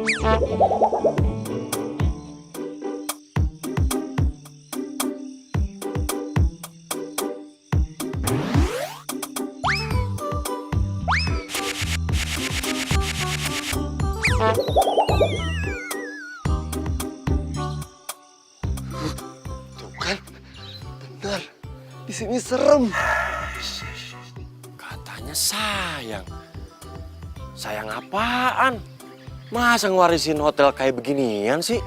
Tuh kan, benar. Di sini serem. Katanya sayang. Sayang apaan? Masa ngewarisin hotel kayak beginian sih?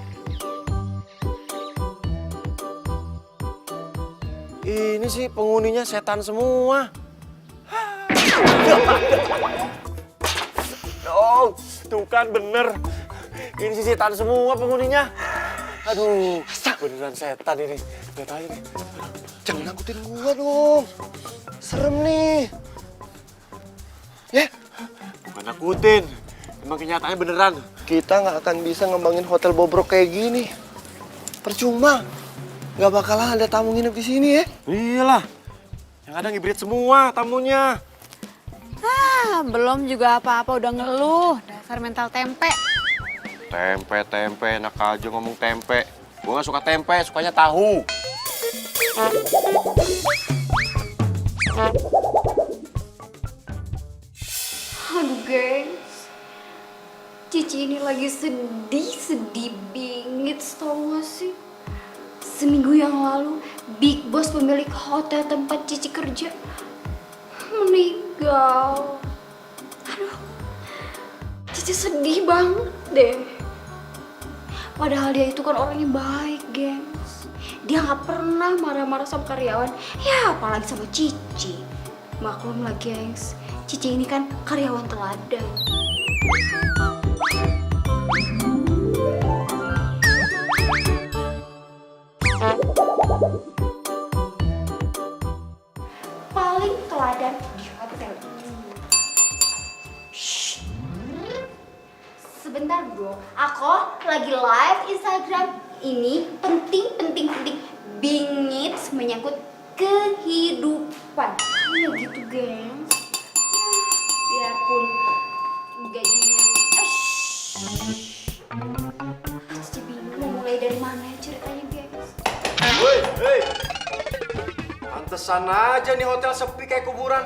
Ini sih penghuninya setan semua. Oh, tuh kan bener. Ini sih setan semua penghuninya. Aduh, beneran setan ini. Lihat aja nih. Jangan nakutin gua dong. Serem nih. Ya, Bukan nakutin. Emang kenyataannya beneran. kita nggak akan bisa ngembangin hotel bobrok kayak gini. Percuma. Nggak bakalan ada tamu nginep di sini ya. Iyalah. Yang ada ngibrit semua tamunya. Belum juga apa-apa udah ngeluh. Dasar mental tempe. Tempe, enak aja ngomong tempe. Gua nggak suka tempe, sukanya tahu. Aduh gengs, Cici ini lagi sedih bingit tau gak sih? Seminggu yang lalu, Big Boss pemilik hotel tempat Cici kerja meninggal. Aduh, Cici sedih banget deh. Padahal dia itu kan orangnya baik, gengs. Dia gak pernah marah-marah sama karyawan, ya apalagi sama Cici. Maklum lah, gengs. Cici ini kan karyawan teladan. Paling teladan di hotel ini. Shh. Sebentar bro, aku lagi live Instagram. Ini penting bingit menyangkut kehidupan. Ya gitu gengs. Biarpun gajinya Cici bingung mau mulai dari mana ya ceritanya guys. Hei, pantesan aja nih hotel sepi kayak kuburan.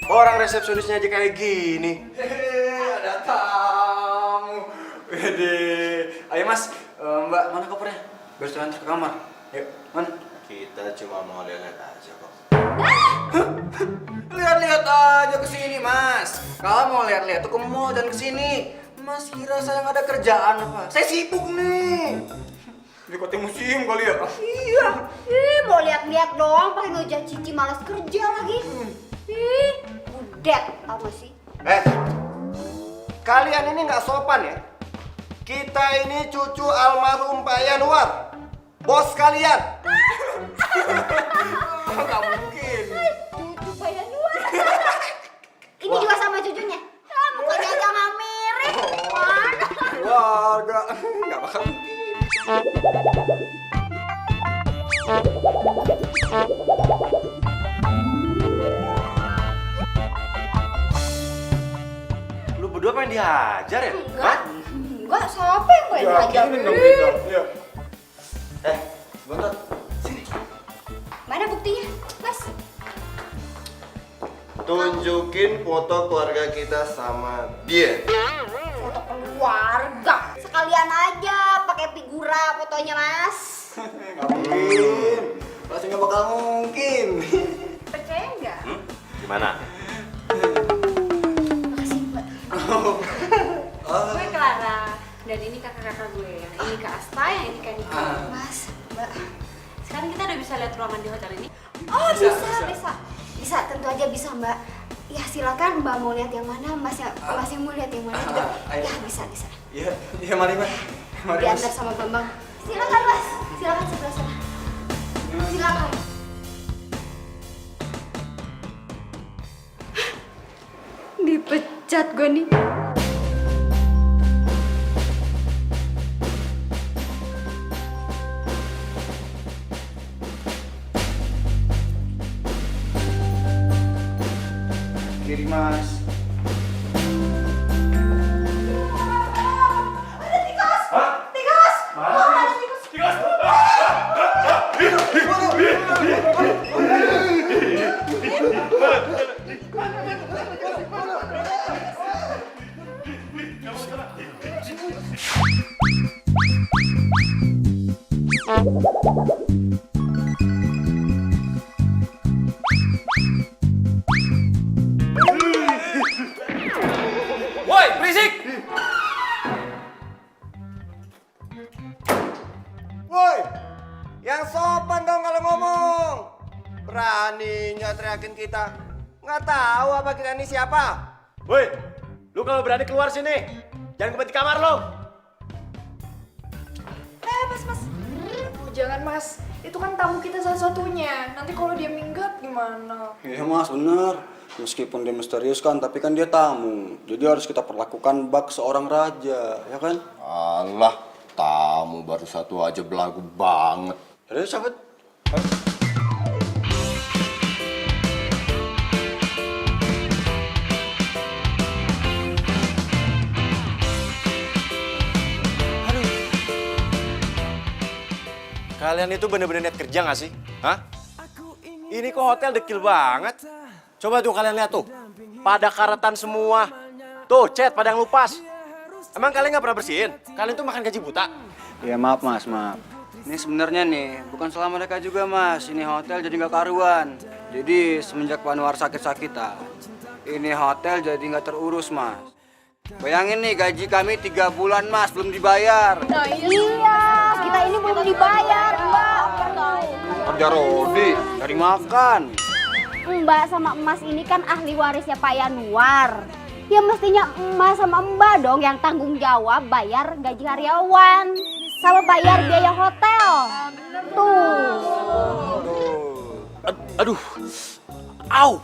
Orang resepsionisnya aja kayak gini. Hehehe, ada tamu. Wede. Ayo mas, mbak mana kopernya? Biar saya antar ke kamar. Yuk, mana? Kita cuma mau lihat aja kok. Lihat-lihat aja ke sini mas. Kalau mau lihat-lihat tuh ke mall dan ke sini. Mas kira saya nggak ada kerjaan apa? Saya sibuk nih. Di kota museum kali ya? Iya, mau lihat-lihat doang pakai ngejat Cici malas kerja lagi. Budet, tau gak sih? Kalian ini nggak sopan ya. Kita ini cucu almarhum Pak Yanuar. Bos kalian. Nggak mungkin. Cucu bayar dua. Ini juga sama cucunya. Mukanya aja nggak mirip. Warga, nggak bakal mungkin. Lu berdua pengen dihajar ya? Enggak, siapa yang mau diajar? Iya. Bontot, sini. Mana buktinya, Mas? Tunjukin foto keluarga kita sama dia. Foto keluarga. Sekalian aja pakai figura fotonya, Mas. Nggak mungkin. Pasti nggak bakal mungkin. Percaya nggak? Gimana? Makasih, Mbak. Gue Clara. Dan ini kakak-kakak gue. Yang ini Kak Asta, yang ini Kak Niko. Mas, Mbak. Sekarang kita udah bisa lihat ruangan di hotel ini. Oh, bisa, tentu aja bisa, Mbak. Ya silakan Mbak mau lihat yang mana, Mas yang mau lihat yang mana juga. Ayo. Ya bisa. Iya mari mas. Mari mas. Diantar sama Bambang. Silakan, Mas. Silakan sebelah sana. Silakan. Dipecat gue nih. Kiri mas. Woi, berisik! Woi, yang sopan dong kalau ngomong. Beraninya teriakin kita. Nggak tahu apa kita ini siapa. Woi, lu kalau berani keluar sini. Jangan kembali di kamar lo. Mas. Aduh, jangan mas. Itu kan tamu kita satu-satunya. Nanti kalau dia minggat gimana? Iya mas, bener. Meskipun dia misterius kan, tapi kan dia tamu. Jadi harus kita perlakukan bak seorang raja, ya kan? Alah, tamu baru satu aja belagu banget. Jadi cabut. Kalian itu bener-bener niat kerja nggak sih? Hah? Ini kok hotel dekil banget. Coba tuh kalian lihat tuh. Pada karatan semua. Tuh, cat pada yang lupas. Emang kalian nggak pernah bersihin? Kalian tuh makan gaji buta. Ya maaf mas, maaf. Ini sebenarnya nih, bukan salah mereka juga mas. Ini hotel jadi nggak karuan. Jadi semenjak Pak Anwar sakit-sakitan, ini hotel jadi nggak terurus mas. Bayangin nih gaji kami 3 bulan mas, belum dibayar. Nah Iya, kita ini belum dibayar, Mbak. Kerja Rodi, cari makan. Mbak sama Emas ini kan ahli warisnya Pak Yanuar. Ya mestinya Emas sama Mbak dong yang tanggung jawab bayar gaji karyawan. Sama bayar biaya hotel. Tuh. Aduh. Au.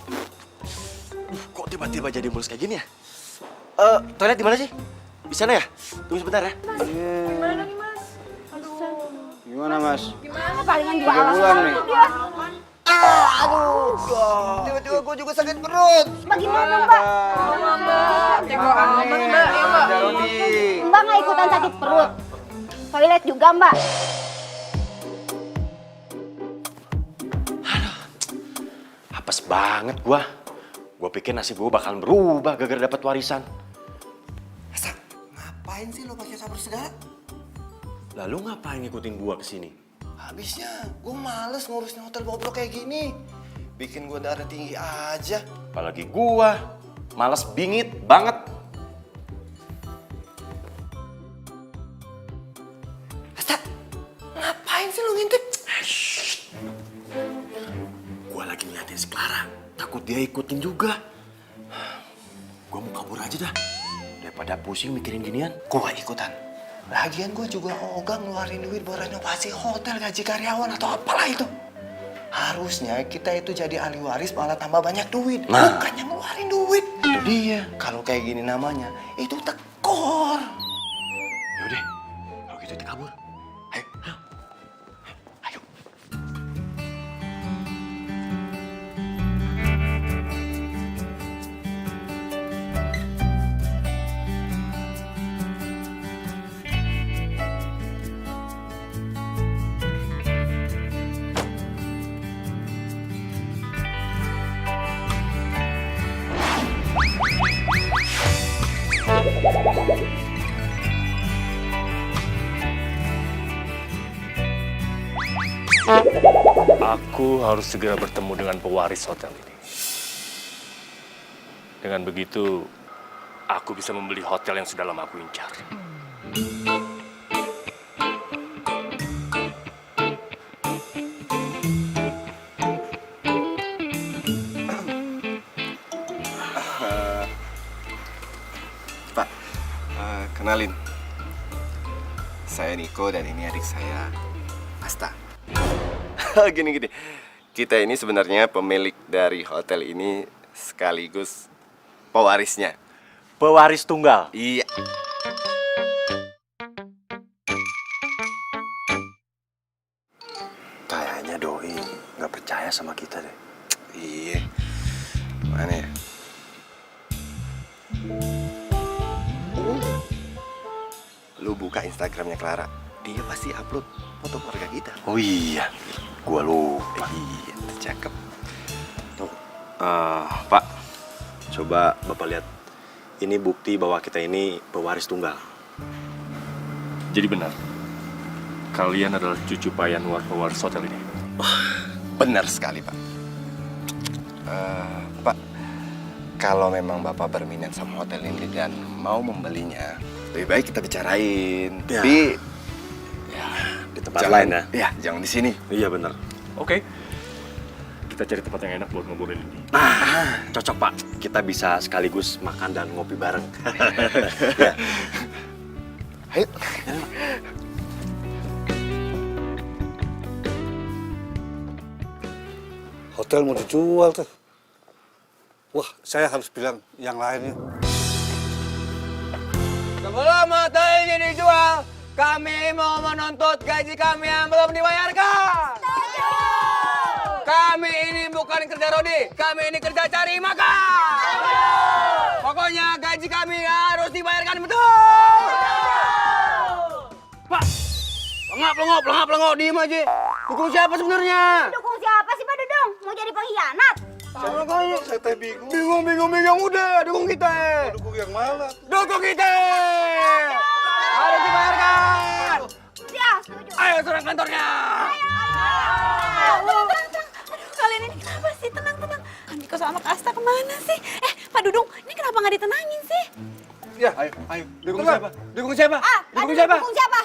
Kok tiba-tiba jadi mulus kayak gini ya? Toilet di mana sih? Di sana ya? Tunggu sebentar ya. gimana nih mas? Gimana mas? Gimana palingan juga 3 bulan nih. dia. Tiba-tiba gue juga sakit perut. Mbak gimana Mbak? Mbak, jago amat mbak, ya mbak. Kerja Rodi. Mbak nggak ikutan sakit perut. Toilet juga Mbak. Apes banget gua. Gua pikir nasib gua bakalan berubah gara-gara dapat warisan. Ngapain sih lo pakai sabar segala? Lalu ngapain ngikutin gua ke sini? Habisnya gue males ngurusin hotel bobrok kayak gini. Bikin gue darah tinggi aja. Apalagi gua. Males bingit banget. Asta, ngapain sih lo ngintip? Gua lagi ngeliatin si Clara. Takut dia ikutin juga. Gua mau kabur aja dah. Daripada pusing mikirin ginian. Gue gak ikutan. Lagian gue juga ogah ngeluarin duit buat renovasi hotel, gaji karyawan atau apalah itu. Harusnya kita itu jadi ahli waris malah tambah banyak duit. Nah. Bukannya ngeluarin duit. Itu dia. Kalau kayak gini namanya, itu tekor. Yaudah, kalau gitu kita kabur. Ayo, ayo. Aku harus segera bertemu dengan pewaris hotel ini. Dengan begitu, aku bisa membeli hotel yang sudah lama aku incar. Pak, kenalin. Saya Niko dan ini adik saya, Asta. Gini. Kita ini sebenarnya pemilik dari hotel ini sekaligus pewarisnya. Pewaris tunggal. Iya. Kayaknya Doi nggak percaya sama kita deh. Iya. Mana ya? Lu buka Instagramnya Clara. Dia pasti upload foto keluarga kita. Oh iya, gua lupa. Iya, cakep. Tuh, Pak, coba Bapak lihat. Ini bukti bahwa kita ini pewaris tunggal. Jadi benar, kalian adalah cucu Pak Yanuar pewaris hotel ini. Benar sekali, Pak. Pak, kalau memang Bapak berminat sama hotel ini dan mau membelinya, lebih baik kita bicarain. Ya. Tapi Di tempat lain ya. Ya, jangan di sini. Iya benar. Oke. Kita cari tempat yang enak buat ngobrolin ini. Cocok Pak. Kita bisa sekaligus makan dan ngopi bareng. Ya. Ayo. Hotel mau dijual tuh. Wah, saya harus bilang yang lainnya. Sebelum hotel ini dijual, kami mau menuntut gaji kami yang belum dibayarkan. Kami ini bukan kerja rodi, kami ini kerja cari makan. Pokoknya gaji kami harus dibayarkan betul. Pak, pelengok, diem aja. Dukung siapa sebenarnya? Dukung siapa sih Pak Dudung? Mau jadi pengkhianat? Saya teh bingung. Bingung, udah dukung kita. Dukung yang mana? Dukung kita. Harus dibayarkan. Ya, setuju. Ayo serang kantornya. Aduh, kalian ini kenapa sih? Tenang. Andiko sama Kak Asta kemana sih? Pak Dudung, ini kenapa nggak ditenangin sih? Ya, ayo. Dukung siapa? Dukung siapa? Pak Dukung Dudung siapa? dukung siapa?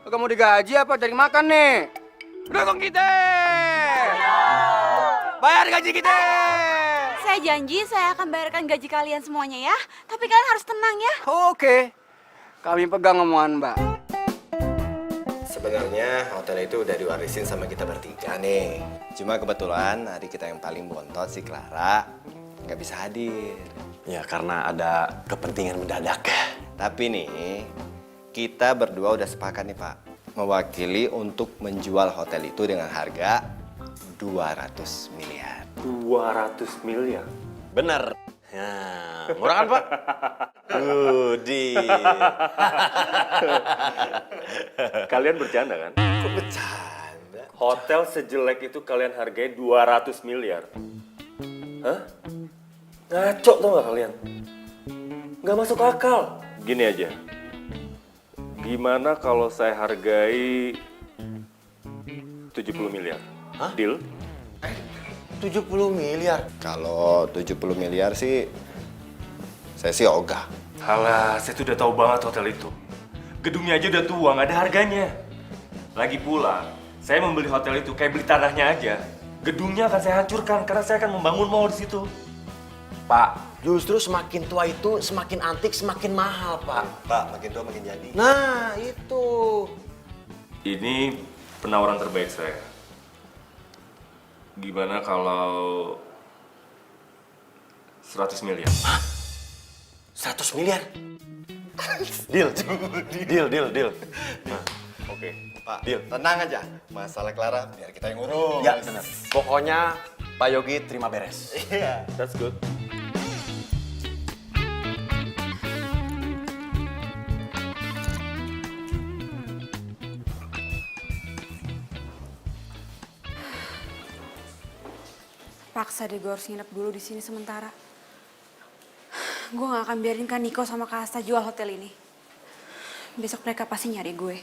Kamu mau digaji apa cari makan nih? Dukung kita. Bayar gaji kita. Saya janji saya akan bayarkan gaji kalian semuanya ya. Tapi kalian harus tenang ya. Oke. Kami pegang omongan Mbak. Sebenarnya hotel itu udah diwarisin sama kita bertiga nih. Cuma kebetulan adik kita yang paling bontot si Clara nggak bisa hadir. Ya karena ada kepentingan mendadak. Tapi nih, kita berdua udah sepakat nih Pak, mewakili untuk menjual hotel itu dengan harga 200 miliar. 200 miliar? Bener. Ya, murah kan Pak? Kalian bercanda kan? Kok bercanda? Hotel sejelek itu kalian hargai 200 miliar? Hah? Ngaco tau gak kalian? Gak masuk akal. Gini aja. Gimana kalau saya hargai 70 miliar? Hah? Deal? 70 miliar? Kalau 70 miliar sih, saya sih ogah. Halah, saya tuh udah tahu banget hotel itu. Gedungnya aja udah tua, nggak ada harganya. Lagi pula, saya membeli hotel itu kayak beli tanahnya aja. Gedungnya akan saya hancurkan karena saya akan membangun mall di situ. Pak, justru semakin tua itu semakin antik, semakin mahal Pak. Pak, makin tua makin jadi. Nah, itu. Ini penawaran terbaik saya. Gimana kalau 100 miliar? 100 miliar? Deal. Nah, Oke. Pak, tenang aja. Masalah Clara, biar kita yang urus. Ya, benar. Pokoknya Pak Yogi terima beres. Iya. That's good. Paksa deh gue harus nginep dulu di sini sementara. Gue gak akan biarin kan Niko sama Kak Asta jual hotel ini. Besok mereka pasti nyari gue.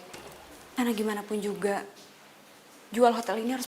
Karena gimana pun juga, jual hotel ini harus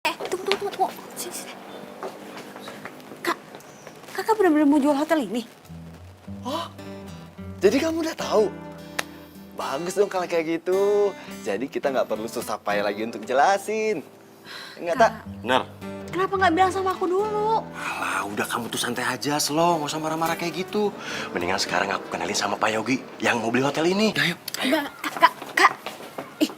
Tunggu. Sini. Kak, kakak benar-benar mau jual hotel ini? Oh, jadi kamu udah tahu? Bagus dong kalau kayak gitu. Jadi kita nggak perlu susah payah lagi untuk jelasin. Enggak, tak? Bener. Kenapa nggak bilang sama aku dulu? Alah, udah kamu tuh santai aja, slow. Nggak usah marah-marah kayak gitu. Mendingan sekarang aku kenalin sama Pak Yogi yang mau beli hotel ini. Ayo. Enggak, Kak. Ih,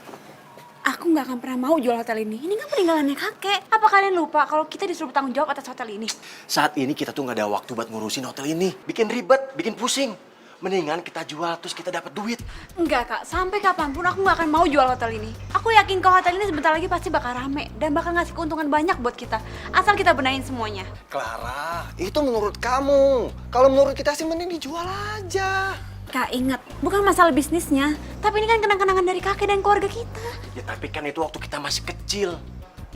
aku nggak akan pernah mau jual hotel ini. Ini kan peninggalannya kakek. Apa kalian lupa kalau kita disuruh bertanggung jawab atas hotel ini? Saat ini kita tuh nggak ada waktu buat ngurusin hotel ini. Bikin ribet, bikin pusing. Mendingan kita jual terus kita dapat duit. Enggak, Kak. Sampai kapanpun aku nggak akan mau jual hotel ini. Aku yakin kalau hotel ini sebentar lagi pasti bakal rame dan bakal ngasih keuntungan banyak buat kita. Asal kita benahin semuanya. Clara, itu menurut kamu. Kalau menurut kita sih mending dijual aja. Kak, ingat, bukan masalah bisnisnya, tapi ini kan kenang-kenangan dari kakek dan keluarga kita. Ya tapi kan itu waktu kita masih kecil.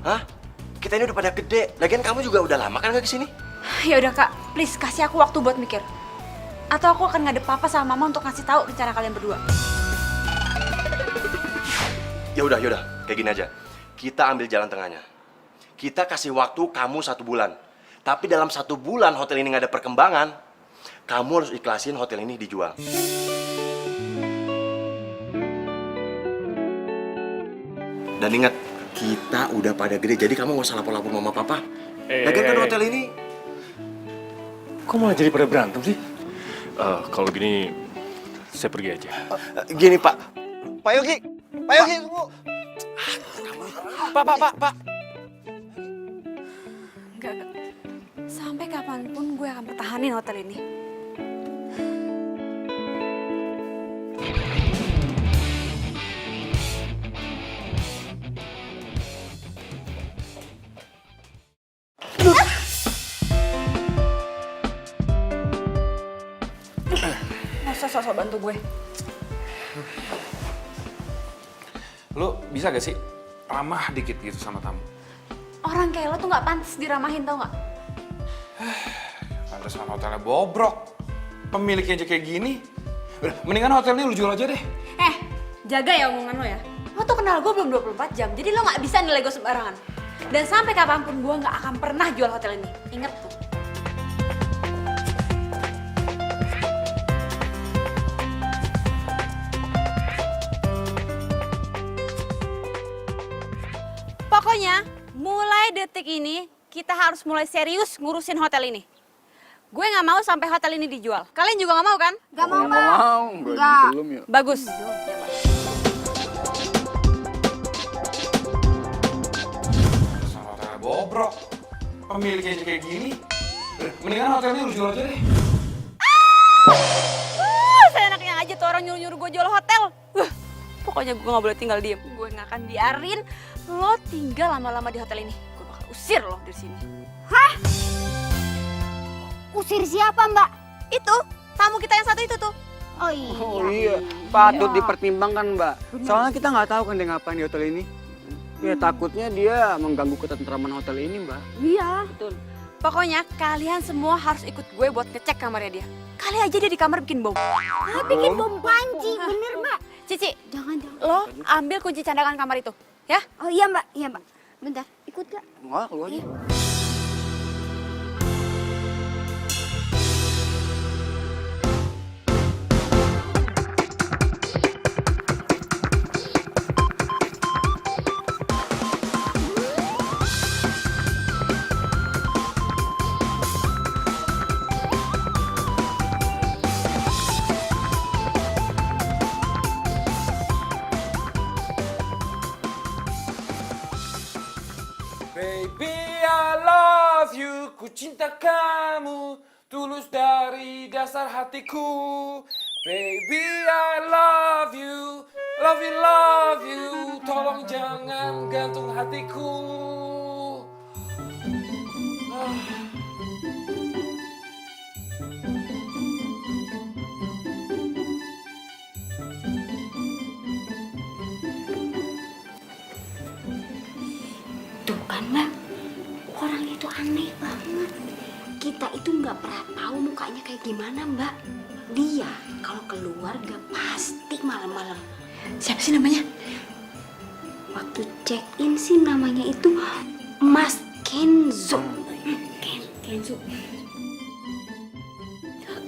Hah? Kita ini udah pada gede. Lagian kamu juga udah lama kan nggak kesini? Ya udah, Kak, please kasih aku waktu buat mikir. Atau aku akan ngadep papa sama mama untuk ngasih tahu rencana kalian berdua. Ya udah, kayak gini aja. Kita ambil jalan tengahnya. Kita kasih waktu kamu 1 bulan. Tapi dalam 1 bulan hotel ini nggak ada perkembangan, kamu harus ikhlasin hotel ini dijual. Dan ingat, kita udah pada gede, jadi kamu nggak usah lapor-lapor mama papa. Lagian kan hotel ini. Kok malah jadi pada berantem sih? Kalau gini, saya pergi aja. Gini, Pak. Pak Yogi, tunggu. Pak. Enggak. Sampai kapanpun gue akan pertahanin hotel ini. Sosok bantu gue. Lo bisa gak sih ramah dikit gitu sama tamu? Orang kayak lo tuh nggak pantas diramahin, tau nggak? Pantesan hotelnya bobrok. Pemiliknya aja kayak gini. Udah, mendingan hotelnya lu jual aja deh. Jaga ya omongan lo ya. Lo tuh kenal gue belum 24 jam, jadi lo nggak bisa nilai gue sembarangan. Dan sampai kapanpun gue nggak akan pernah jual hotel ini. Ingat tuh. Pokoknya, mulai detik ini, kita harus mulai serius ngurusin hotel ini. Gue nggak mau sampai hotel ini dijual. Kalian juga nggak mau kan? Gak mau, Mbak. Enggak. Bagus. Pantesan hotelnya bobrok. Pemiliknya aja kayak gini. Udah, mendingan hotelnya lu jual aja deh. Seenaknya aja tuh orang nyuruh-nyuruh gue jual hotel. Pokoknya gue nggak boleh tinggal diem. Gue nggak akan biarin lo tinggal lama-lama di hotel ini. Gue bakal usir lo dari sini. Hah? Usir siapa, Mbak? Itu tamu kita yang satu itu tuh. Oh iya. Oh iya, patut dipertimbangkan, Mbak. Soalnya kita nggak tahu kan dia ngapain di hotel ini. Ya takutnya dia mengganggu ketentraman hotel ini, Mbak. Iya. Betul. Pokoknya kalian semua harus ikut gue buat ngecek kamarnya dia. Kali aja dia di kamar bikin bom. Ah, bikin bom panci, bener, Mbak. Cici, Jangan. lo ambil kunci cadangan kamar itu, ya? Oh iya, Mbak. Iya, Mbak. Bentar, ikut gak? Enggak, lu aja. Baby, I love you, ku cinta kamu, tulus dari dasar hatiku. Baby, I love you, love you, tolong jangan gantung hatiku. Tuh kan, Mbak. Orang itu aneh banget. Kita itu nggak pernah tahu mukanya kayak gimana, Mbak. Dia kalau keluar gak pasti malam-malam. Siapa sih namanya? Waktu check-in sih namanya itu Mas Kenzo. Kenzo.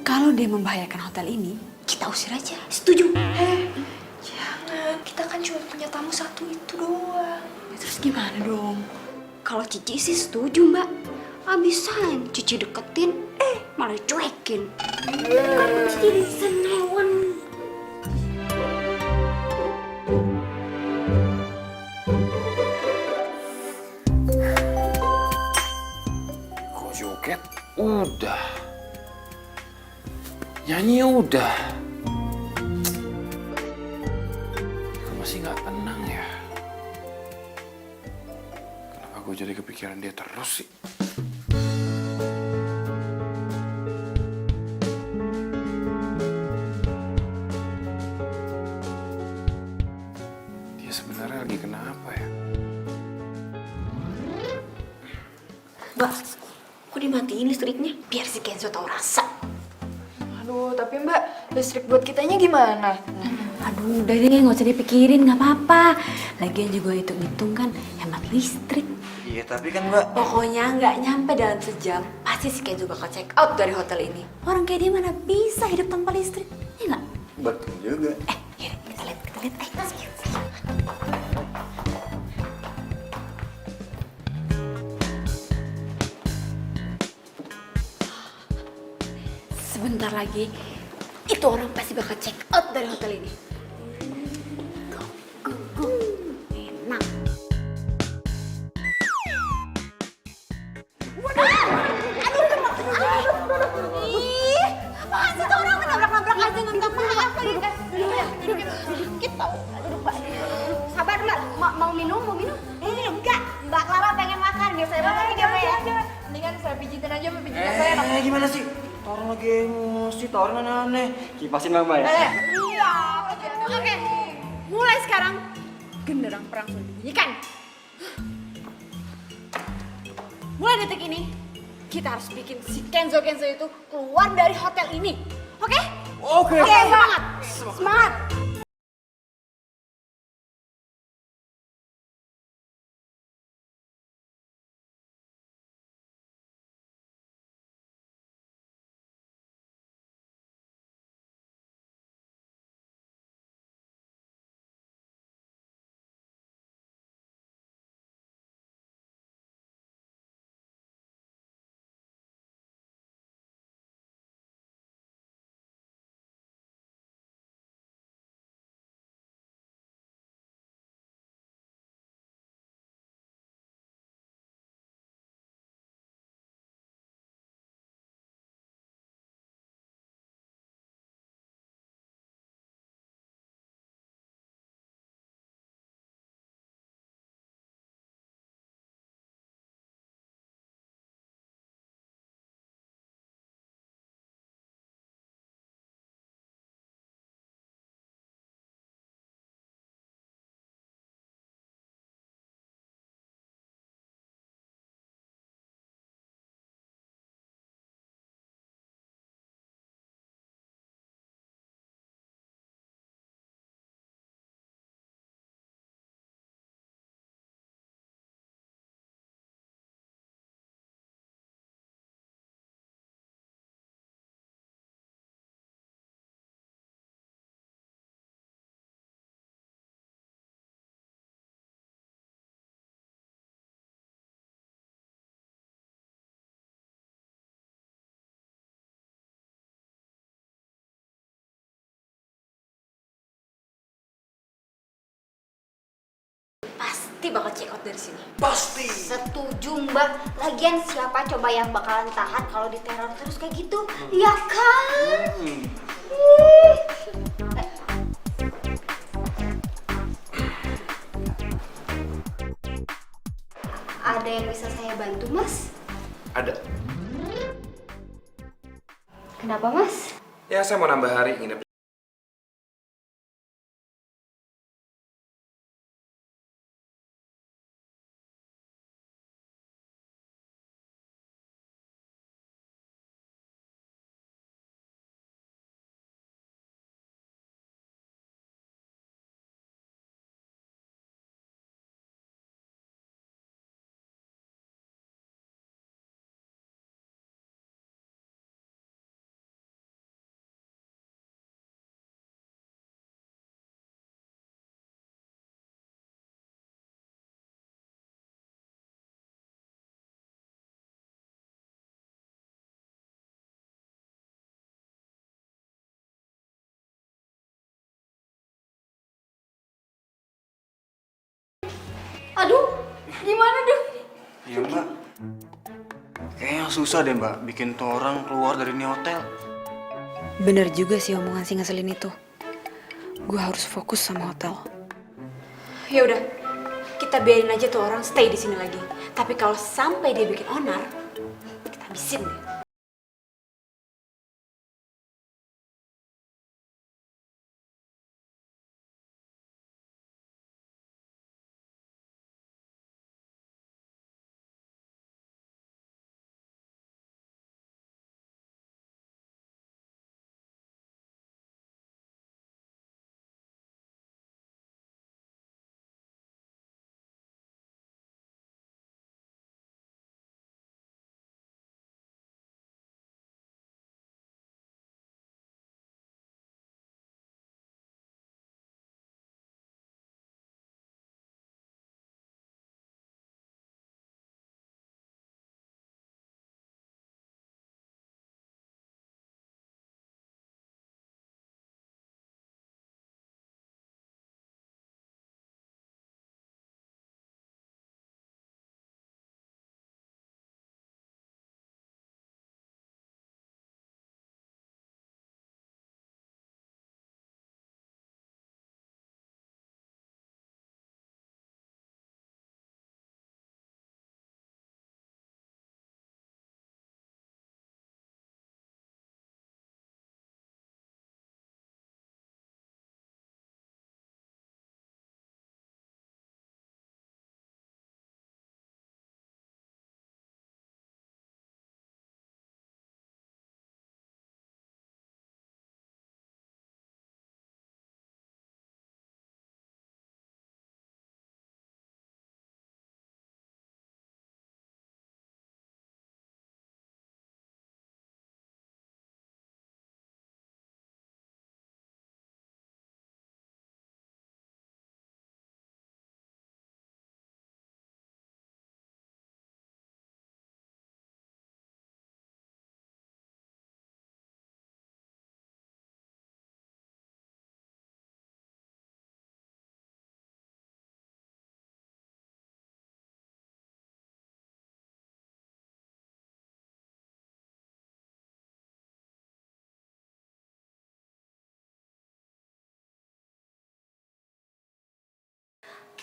Kalau dia membahayakan hotel ini, Kita usir aja. Setuju? Jangan, kita kan cuma punya tamu satu itu doang. ya terus gimana dong? Kalau Cici sih setuju, Mbak. Abisan Cici deketin, malah cuekin. Kan Cici jadi senewan. Kok joget? Udah. Nyanyi udah. Kok masih nggak tenang ya? Kenapa gue jadi kepikiran dia terus sih? Dia sebenarnya lagi kenapa ya? Mbak, kok dimatiin listriknya? Biar si Kenzo tahu rasa. Aduh, tapi Mbak, listrik buat kitanya gimana? Aduh, udah deh, nggak usah dipikirin, nggak apa-apa. Lagian juga hitung-hitung kan hemat listrik. Iya, tapi kan Mbak, Pokoknya nggak nyampe dalam sejam, pasti si Kenzo bakal check out dari hotel ini. Orang kayak dia mana bisa hidup tanpa listrik, ya nggak? betul juga. Yaudah, kita lihat. Sebentar lagi, itu orang pasti bakal check out dari hotel ini. Enak. Ih, apaan sih tuh orang nabrak-nabrak aja nggak maaf lagi kan? Dikit tau, duduk Mbak. Sabar Mbak, mau minum? Enggak, Mbak Clara pengen makan, biar saya makan aja Mbak ya. Mendingan saya pijitin aja, Mbak, pijitin saya enak. Gimana sih? Taruh lagi emosi, taruh aneh-aneh. Kipasin Mbak ya? Iya, Oke, mulai sekarang genderang perang sudah dibunyikan. Mulai detik ini, kita harus bikin si Kenzo itu keluar dari hotel ini. Oke? Oke. Oke, semangat. Semangat. Pasti bakal check out dari sini. Pasti. Setuju Mbak. Lagian siapa coba yang bakalan tahan kalau diteror terus kayak gitu? Ya kan? Ih. Ada yang bisa saya bantu Mas? Ada. Kenapa Mas? Ya, saya mau nambah hari nginep Aduh, gimana dong? Iya mbak. Kayaknya susah deh mbak bikin tuh orang keluar dari ini hotel. Bener juga sih omongan si ngeselin itu. Gue harus fokus sama hotel. Ya udah, kita biarin aja tuh orang stay di sini lagi. Tapi kalau sampai dia bikin onar, kita habisin deh.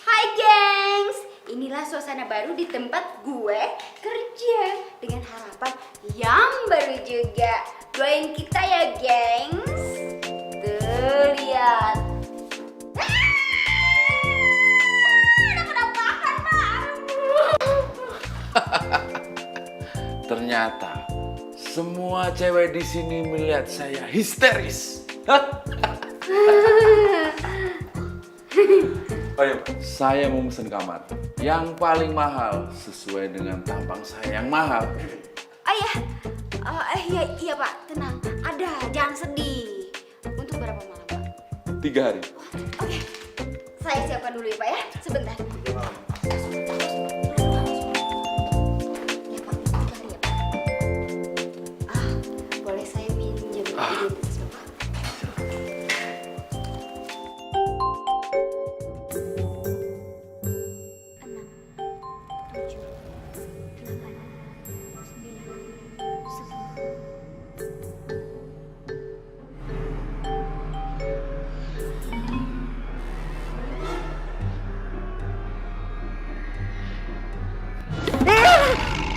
Hai gengs, inilah suasana baru di tempat gue kerja dengan harapan yang baru juga. Doain kita ya gengs. Tuh lihat. Udah penampakan Pak. Ternyata semua cewek di sini melihat saya histeris. Oh iya, saya mau pesen kamar yang paling mahal sesuai dengan tampang saya yang mahal. Oh iya, iya Pak, tenang. Ada, jangan sedih. Untuk berapa malam Pak? 3 hari. Oke, saya siapkan dulu ya Pak ya, sebentar. Ya Pak, bentar ya Pak. Boleh saya minjem identitas Bapak?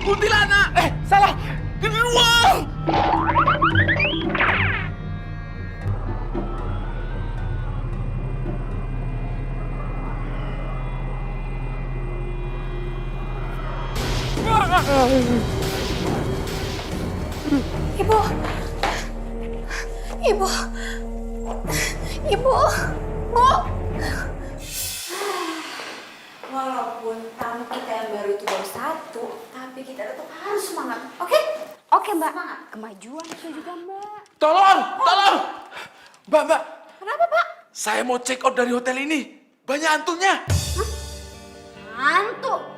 Kuntilanak! Salah! Wow! Ibu! Ibu! Ibu! Bu! Walaupun tamu kita yang baru itu baru 1, tapi kita tetap harus semangat, oke? Oke Mbak, kemajuan itu juga Mbak. Tolong! Tolong! Mbak! Kenapa Pak? Saya mau check out dari hotel ini. Banyak hantunya. Hantu?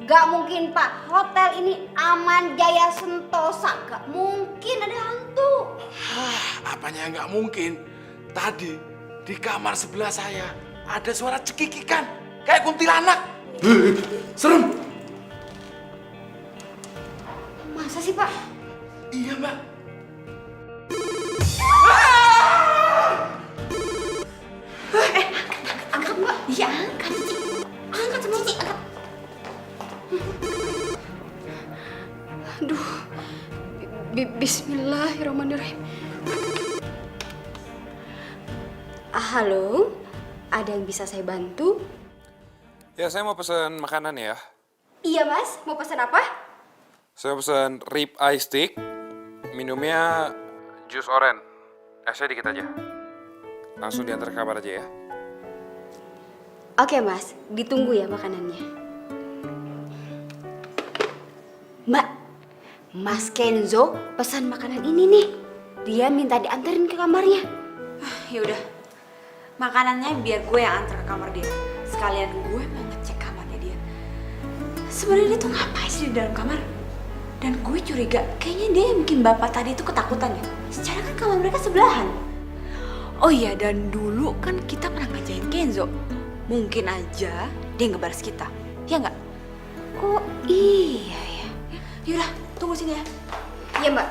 Gak mungkin Pak, hotel ini Aman Jaya Sentosa, gak mungkin ada hantu. Apanya nggak mungkin? Tadi di kamar sebelah saya ada suara cekikikan kayak kuntilanak. Serem. Masa sih, Pak? Iya, Mbak. Angkat, Mbak. Iya, angkat. Angkat sama Cici, angkat. Aduh. Bismillahirrahmanirrahim. Halo, ada yang bisa saya bantu? Ya, saya mau pesan makanan ya. Iya, Mas. Mau pesan apa? Saya pesan rib eye steak, minumnya jus oren. Esnya dikit aja. Langsung diantar ke kamar aja ya. Oke, Mas. Ditunggu ya makanannya. Mbak, Mas Kenzo pesan makanan ini nih. Dia minta diantarin ke kamarnya. Yaudah, makanannya biar gue yang antar ke kamar dia. Sekalian gue mau ngecek kamarnya dia. Sebenarnya dia tuh ngapain sih di dalam kamar? Dan gue curiga, kayaknya dia yang bikin bapak tadi itu ketakutan ya. Secara kan kamar mereka sebelahan. Oh iya, dan dulu kan kita pernah ngajain Kenzo. Mungkin aja dia ngebalas kita. Ya nggak? Oh iya ya. Yaudah, tunggu sini ya. Iya, Mbak.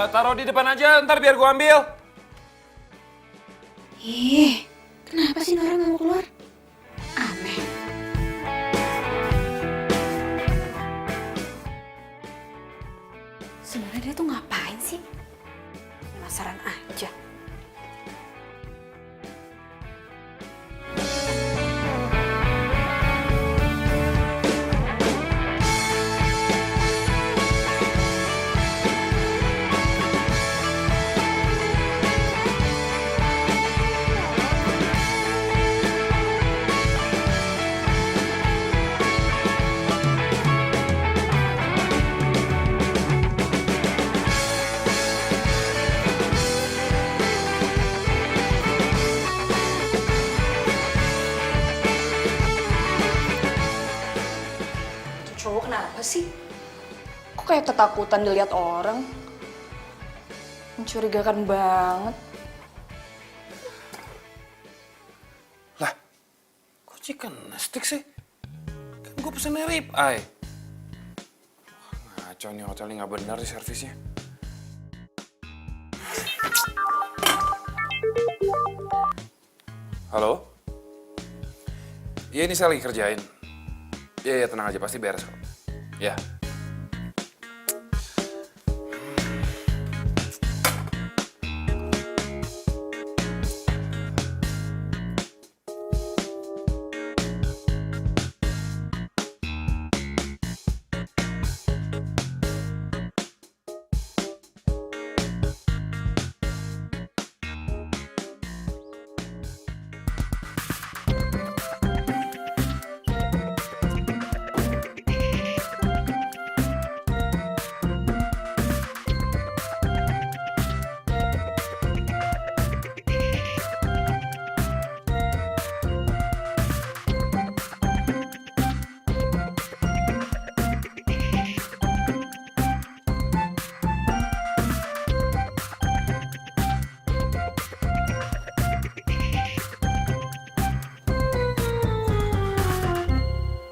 Taruh di depan aja, ntar biar gua ambil. Ih, kenapa sih Nora nggak mau keluar? Aneh. Sebenarnya dia tuh ngapain sih? Penasaran aja. Cowok kenapa sih? Kok kayak ketakutan dilihat orang? Mencurigakan banget. Lah, kok chicken stick sih? Kan gue pesennya rib eye. Wah, ngaco nih hotel ini nggak benar sih servisnya. Halo? Iya, ini saya lagi kerjain. Iya, tenang aja, pasti beres kok. Ya.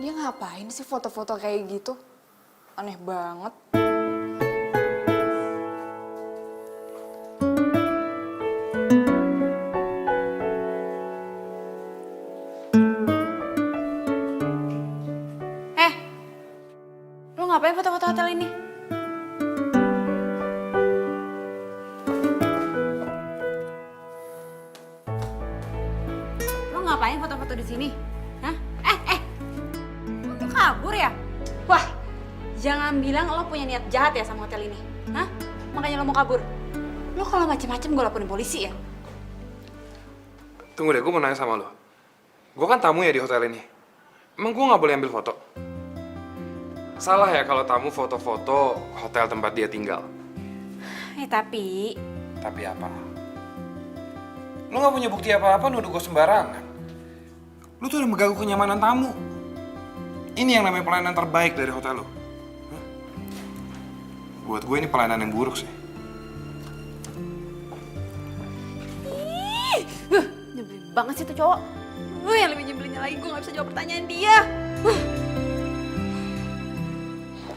Dia ngapain sih foto-foto kayak gitu? Aneh banget. Lu ngapain foto-foto hotel ini? Lu ngapain foto-foto di sini? Hah? Lu mau kabur ya? Wah, jangan bilang lo punya niat jahat ya sama hotel ini. Hah? Makanya lo mau kabur. Lo kalau macem-macem gue laporin polisi ya. Tunggu deh, gue mau nanya sama lo. Gue kan tamu ya di hotel ini. Emang gue nggak boleh ambil foto? Salah ya kalau tamu foto-foto hotel tempat dia tinggal? Tapi Tapi apa? Lu gak punya bukti apa-apa nuduh gue sembarangan. Lu tuh udah mengganggu kenyamanan tamu. Ini yang namanya pelayanan terbaik dari hotel lu. Hah? Buat gue ini pelayanan yang buruk sih. Nyebelin banget sih tuh cowok. Yang lebih nyebelinnya lagi gue gak bisa jawab pertanyaan dia.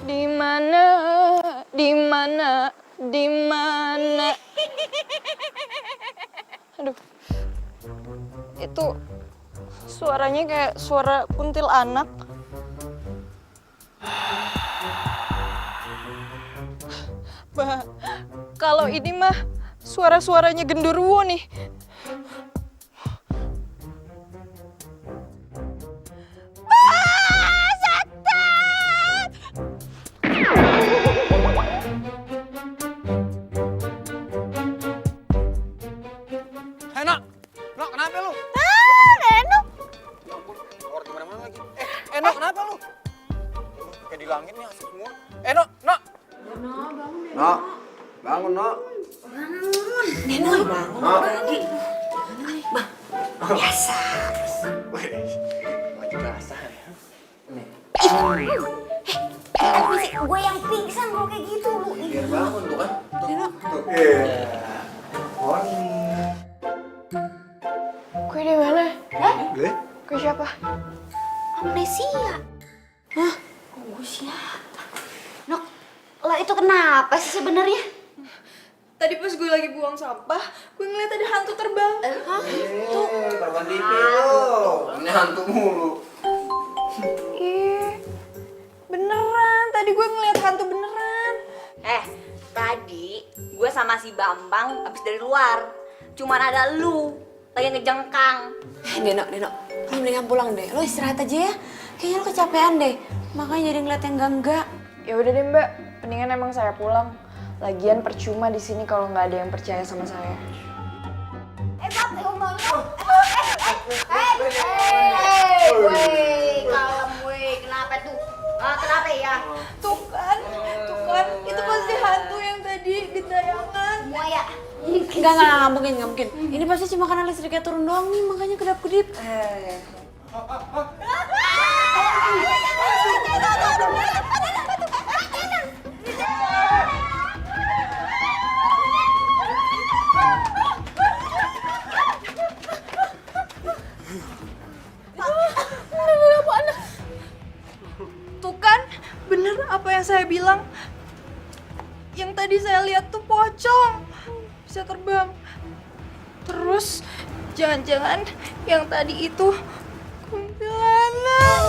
Di mana? Di mana? Di mana? Aduh. Itu suaranya kayak suara kuntilanak. Bah, kalau ini mah suara-suaranya genderuwo nih. Nok, kenapa lu? Neno. Orang gimana-mana lagi. Nok, kenapa lu? Kayak di langit nih asik semua. Nok. Nok, bangun, Nok. Neno, bangun lagi. Biasa. Baju basah ya. Masih gue yang pingsan kalau kayak gitu lu. Biar bangun tuh kan. Neno. Kue di mana? Gue? Kue siapa? Amnesia. Hah? Oh siapa? Nok, lo itu kenapa sih sebenarnya? Tadi pas gue lagi buang sampah, gue ngeliat ada hantu terbang. Korban TV lu. Ini hantu mulu. Ih, beneran. Tadi gue ngeliat hantu beneran. Tadi gue sama si Bambang abis dari luar. Cuman ada lu lagi ngejengkang. Neno, lu mendingan pulang deh. Lo istirahat aja ya. Kayaknya lo kecapean deh. Makanya jadi ngeliat yang enggak. Ya udah deh Mbak, mendingan emang saya pulang. Lagian percuma di sini kalau nggak ada yang percaya sama saya. Kalem weh, kenapa tuh? Kenapa ya? Tuh kan, itu pasti hantu yang tadi di tayangan. Semua ya? Enggak mungkin. Ini pasti cuma karena listriknya turun doang nih, makanya kedap-kedip. Tuh kan, bener apa yang saya bilang. Yang tadi saya lihat tuh pocong, bisa terbang. Terus, jangan-jangan yang tadi itu kuntilanak.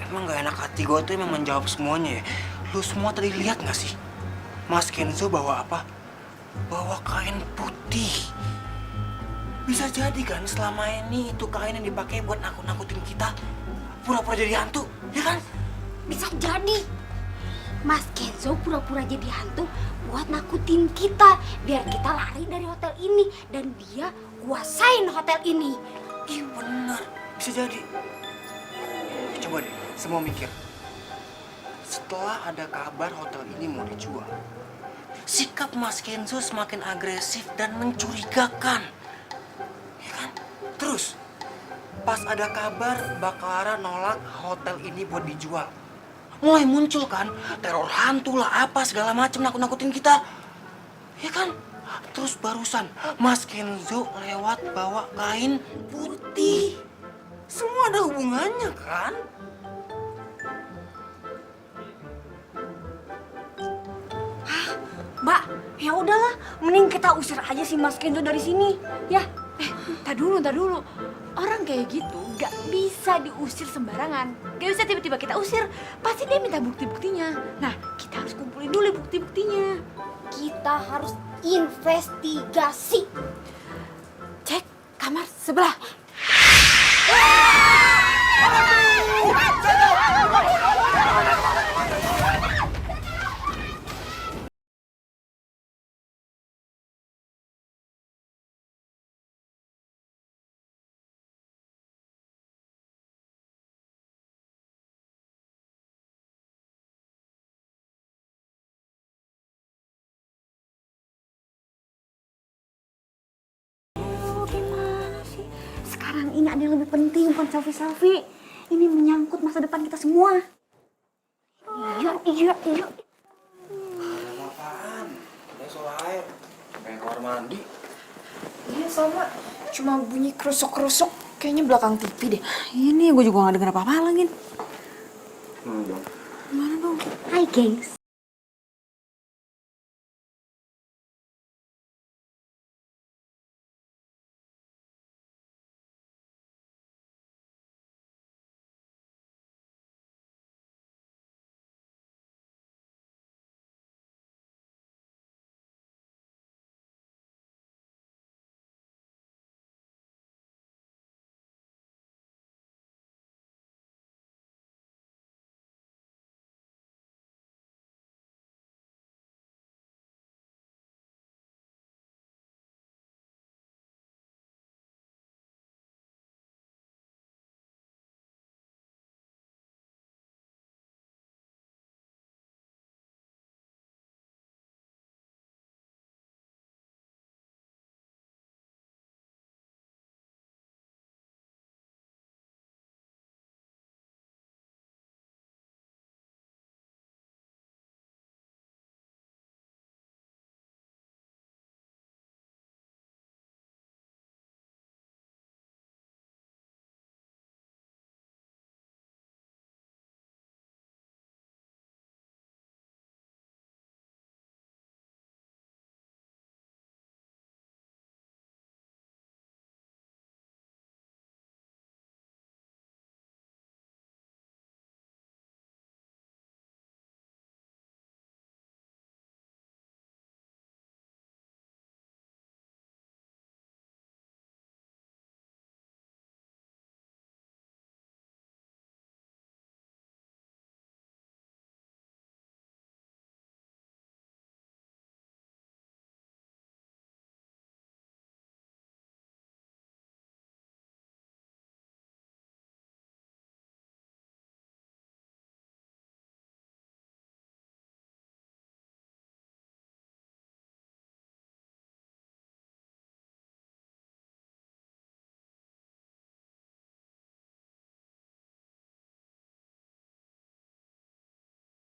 Emang gak enak hati gue tuh emang menjawab semuanya ya. Lu semua tadi lihat gak sih? Mas Kenzo bawa apa? Bawa kain putih. Bisa jadi kan selama ini itu kain yang dipakai buat nakut-nakutin kita. Pura-pura jadi hantu, ya kan? Bisa jadi. Mas Kenzo pura-pura jadi hantu buat nakutin kita. Biar kita lari dari hotel ini. Dan dia kuasain hotel ini. Ih bener, bisa jadi. Coba deh, semua mikir. Setelah ada kabar hotel ini mau dijual, sikap Mas Kenzo semakin agresif dan mencurigakan. Ya kan? Terus, pas ada kabar Baklara nolak hotel ini buat dijual, mulai muncul kan teror hantu lah apa segala macam nakut-nakutin kita. Ya kan? Terus barusan Mas Kenzo lewat bawa kain putih. Semua ada hubungannya kan? Mbak, ya udahlah, mending kita usir aja si Mas Kenzo dari sini, ya. Tar dulu. Orang kayak gitu gak bisa diusir sembarangan. Gak bisa tiba-tiba kita usir. Pasti dia minta bukti-buktinya. Nah, kita harus kumpulin dulu bukti-buktinya. Kita harus investigasi. Cek kamar sebelah. Ah! Gimana sih? Sekarang ini ada yang lebih penting bukan selfie-selfie. Ini menyangkut masa depan kita semua. Iya. Apaan? Udah soal air. Pengen kamar mandi. Iya sama, cuma bunyi kerusuk-kerusuk. Kayaknya belakang TV deh. Ini gue juga gak denger apa-apa lagi. Gimana dong? Hai, gengs.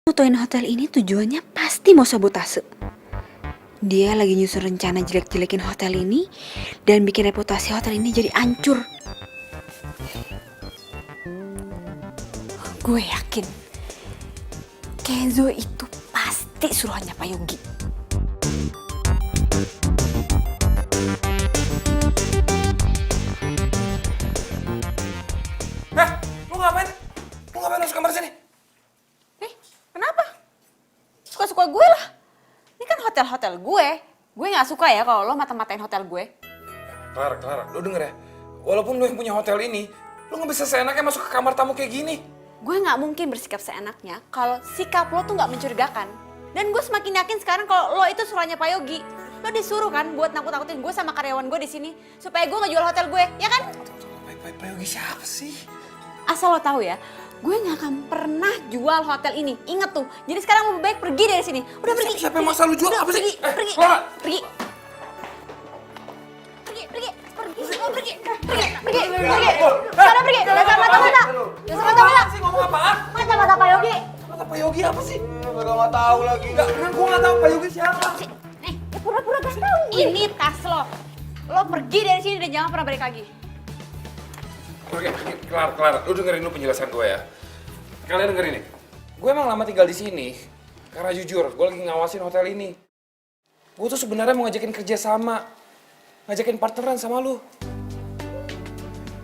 Fotoin hotel ini tujuannya pasti mau sabotase. Dia lagi nyusun rencana jelek-jelekin hotel ini dan bikin reputasi hotel ini jadi hancur. Gue yakin Kenzo itu pasti suruhannya Pak Yogi. Lu ngapain? Lu ngapain masuk kamar sini? Kenapa? Suka-suka gue lah. Ini kan hotel-hotel gue. Gue gak suka ya kalau lo mata-matain hotel gue. Clara, lu denger ya? Walaupun lu yang punya hotel ini, lu gak bisa seenaknya masuk ke kamar tamu kayak gini. Gue gak mungkin bersikap seenaknya kalau sikap lo tuh gak mencurigakan. Dan gue semakin yakin sekarang kalau lo itu suruhannya Pak Yogi. Lo disuruh kan buat nakut-nakutin gue sama karyawan gue di sini supaya gue nggak jual hotel gue, ya kan? Pak Yogi siapa sih? Asal lo tahu ya, gue nggak akan pernah jual hotel ini. Ingat tuh. Jadi sekarang lebih baik pergi dari sini. Udah pergi. Siapa yang masa lu jual? Udah, Apa sih? Pergi. Clara! Pergi. Sana pergi. Dasar mata-mata. Dasar mata-mata. Sih ngomong apaan? Mata-mata Pak Yogi. Kata Pak Yogi apa sih? Gak tahu lagi. Enggak, gua gak tahu Pak Yogi siapa. Ya pura-pura gak tahu. Ini tas lo. Lo pergi dari sini dan jangan pernah balik lagi. Oke, Clara, lu dengerin dulu penjelasan gue ya. Kalian dengerin nih. Gue emang lama tinggal di sini karena jujur, gue lagi ngawasin hotel ini. Gue tuh sebenarnya mau ngajakin kerja sama, ngajakin partneran sama lu.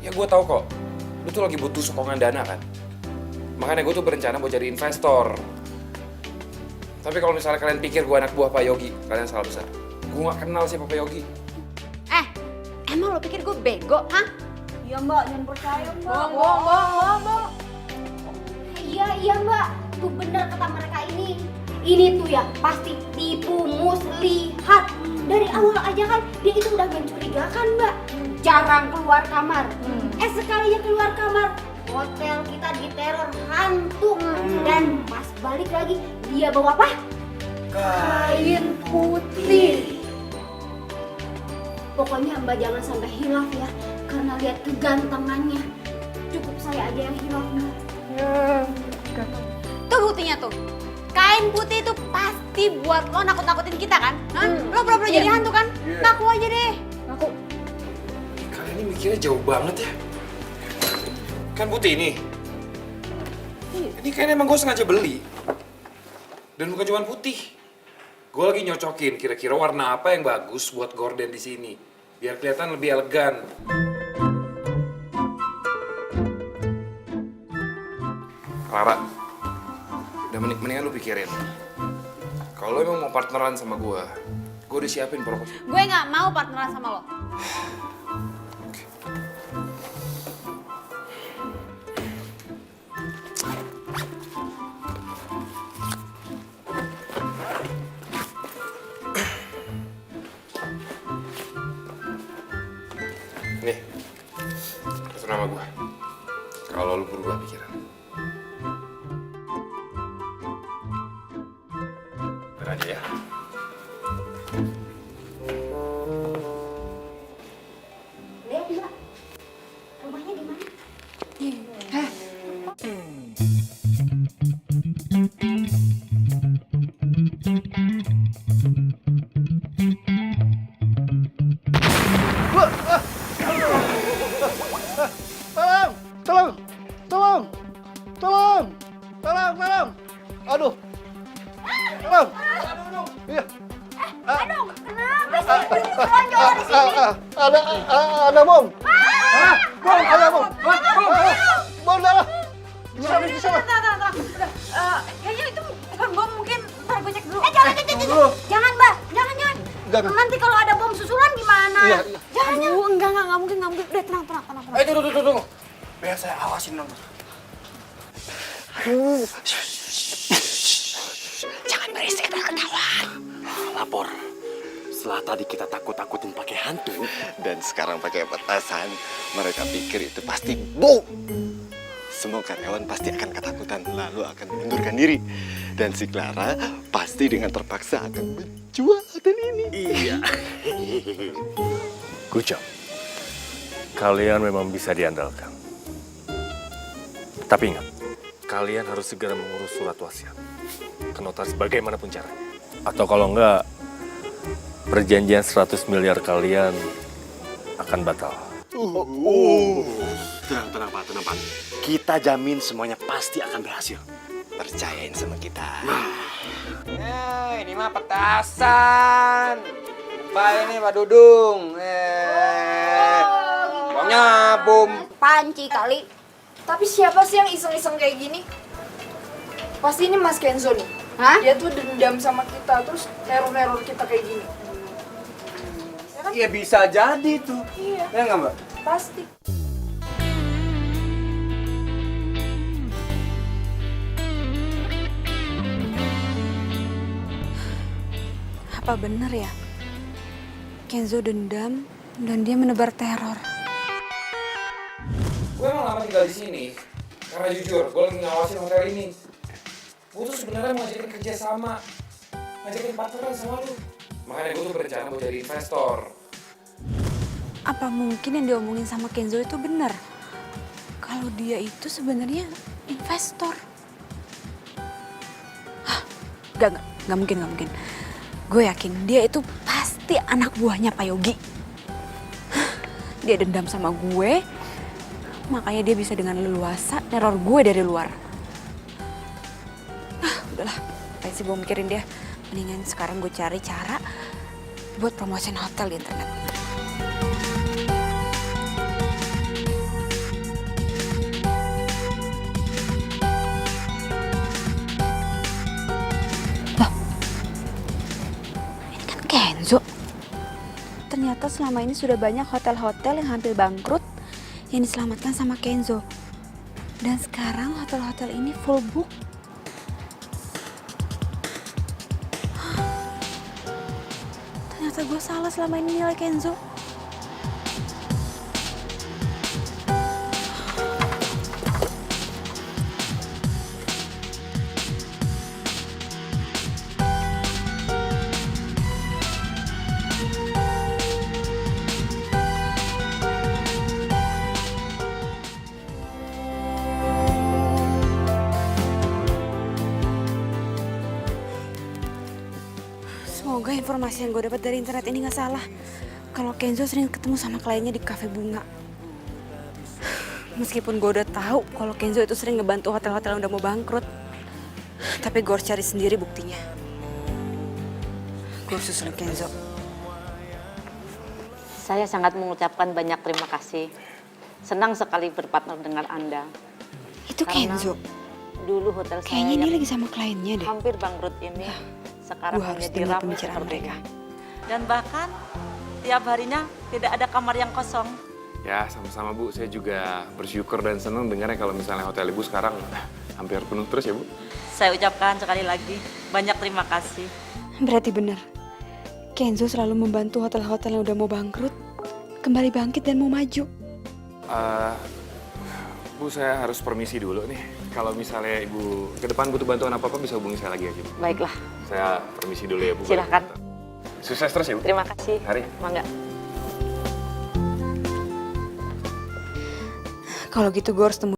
Ya gue tahu kok, lu tuh lagi butuh sokongan dana kan. Makanya gue tuh berencana mau jadi investor. Tapi kalau misalnya kalian pikir gue anak buah Pak Yogi, kalian salah besar. Gue gak kenal siapa Pak Yogi. Emang lo pikir gue bego, hah? Iya mbak, jangan percaya mbak. Bohong. Iya mbak, tuh bener kata mereka ini. Ini tuh ya pasti tipu muslihat. Dari awal aja kan dia itu udah mencurigakan mbak. Jarang keluar kamar. Sekalinya keluar kamar, hotel kita diteror hantu. Dan pas balik lagi dia bawa apa? Kain putih. Pokoknya mbak jangan sampai hilaf ya, karena lihat kegantengannya. Cukup saya aja yang hilaf mbak. Tuh buktinya tuh. Kain putih itu pasti buat lo nakut-nakutin kita kan? Hah? Lo pura-pura jadi hantu kan? Ngaku aja deh. Ngaku. Kalian ini mikirnya jauh banget ya. Kan putih ini. Ini kayaknya emang gue sengaja beli. Dan bukan cuma putih. Gue lagi nyocokin kira-kira warna apa yang bagus buat gorden di sini. Biar kelihatan lebih elegan. Clara, udah mendingan lu pikirin. Kalau lu emang mau partneran sama gue udah siapin proposal. Gue nggak mau partneran sama lo. Nih, itu nama gue. Kalau lu berubah pikiran. Berani ya? Lihat mbak, rumahnya di mana? Tolong! Aduh! Tolong! Iya. Kenapa sih? Lonjol di sini. Ada bom! Bom! Ada bom! Bom darah! Di sana! Kayaknya itu bukan bom, mungkin ntar gue cek dulu. Jangan mbak, jangan. Jangan. Nanti kalau ada bom susulan gimana? Iya. Jangan. Enggak mungkin. Udah tenang. Tunggu. Biar saya awasin nonton. Jangan berisik, ketahuan. Lapor. Setelah tadi kita takut-takutin pakai hantu dan sekarang pakai petasan, mereka pikir itu pasti bom. Semua karyawan pasti akan ketakutan, lalu akan mengundurkan diri. Dan si Clara pasti dengan terpaksa akan menjual hotel ini. Iya. Good job. Kalian memang bisa diandalkan. Tapi ingat, kalian harus segera mengurus surat wasiat ke notaris bagaimanapun caranya. Atau kalau enggak, perjanjian 100 miliar kalian akan batal. Tenang Pak. Kita jamin semuanya pasti akan berhasil. Percayain sama kita. Ini mah petasan. Pak ini Pak Dudung. Pokoknya bom. Panci kali. Tapi siapa sih yang iseng-iseng kayak gini? Pasti ini Mas Kenzo nih. Hah? Dia tuh dendam sama kita, terus neror-neror kita kayak gini. Iya bisa jadi tuh. Iya, Ya nggak mbak? pasti. Apa bener ya? Kenzo dendam dan dia menebar teror. Gue emang lama tinggal di sini. Karena jujur, gue lagi ngawasin hotel ini. Gue tuh sebenarnya mau ngajakin kerja sama. Ngajakin partneran sama lu. Makanya gue tuh berencana mau jadi investor. Apa mungkin yang diomongin sama Kenzo itu benar? Kalau dia itu sebenarnya investor. Hah, nggak mungkin. Gue yakin dia itu pasti anak buahnya Pak Yogi. Dia dendam sama gue, makanya dia bisa dengan leluasa neror gue dari luar. Udahlah, apa sih gue mikirin dia. Mendingan sekarang gue cari cara buat promosiin hotel di internet. Kenzo, ternyata selama ini sudah banyak hotel-hotel yang hampir bangkrut yang diselamatkan sama Kenzo. Dan sekarang hotel-hotel ini full book. Ternyata gue salah selama ini nilai Kenzo. Semoga informasi yang gue dapat dari internet ini nggak salah. Kalau Kenzo sering ketemu sama kliennya di kafe bunga. Meskipun gue udah tahu kalau Kenzo itu sering ngebantu hotel-hotel yang udah mau bangkrut. Tapi gue harus cari sendiri buktinya. Gue harus susulin Kenzo. Saya sangat mengucapkan banyak terima kasih. Senang sekali berpartner dengan Anda. Itu Karena Kenzo. Dulu hotel saya Kayaknya dia yang lagi sama kliennya deh. hampir bangkrut ini sekarang Gue harus menjadi dengar ramai pembicaraan seperti mereka. ini. Dan bahkan tiap harinya tidak ada kamar yang kosong. Ya, sama-sama Bu. Saya juga bersyukur dan senang dengarnya kalau misalnya hotel Ibu sekarang hampir penuh terus ya Bu. Saya ucapkan sekali lagi banyak terima kasih. Berarti benar. Kenzo selalu membantu hotel-hotel yang udah mau bangkrut kembali bangkit dan mau maju. Bu, saya harus permisi dulu nih. Kalau misalnya Ibu ke depan butuh bantuan apa-apa bisa hubungi saya lagi aja Bu. Baiklah, Saya permisi dulu ya Bu. Silahkan. Sukses terus ya Bu. terima kasih. Mari. Mangga. Kalau gitu gue harus temu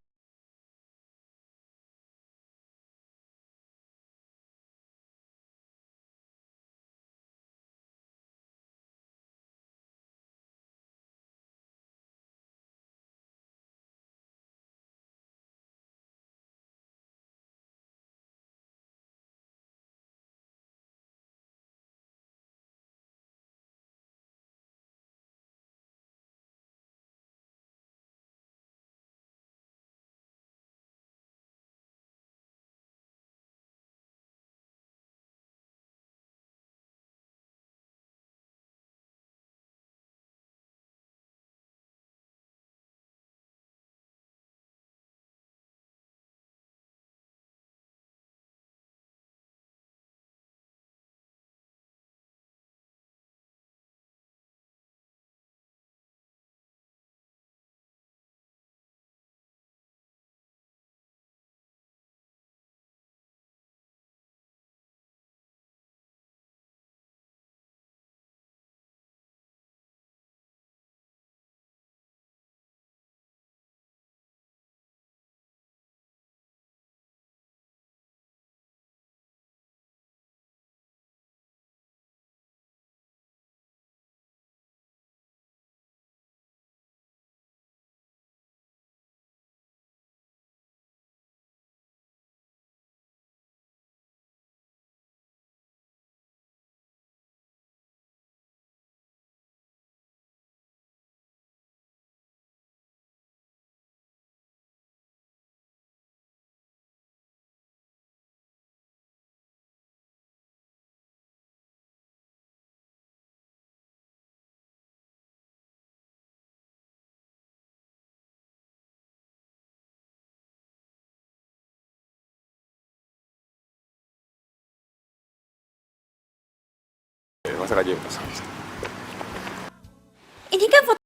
Masak aja masak. ini kan foto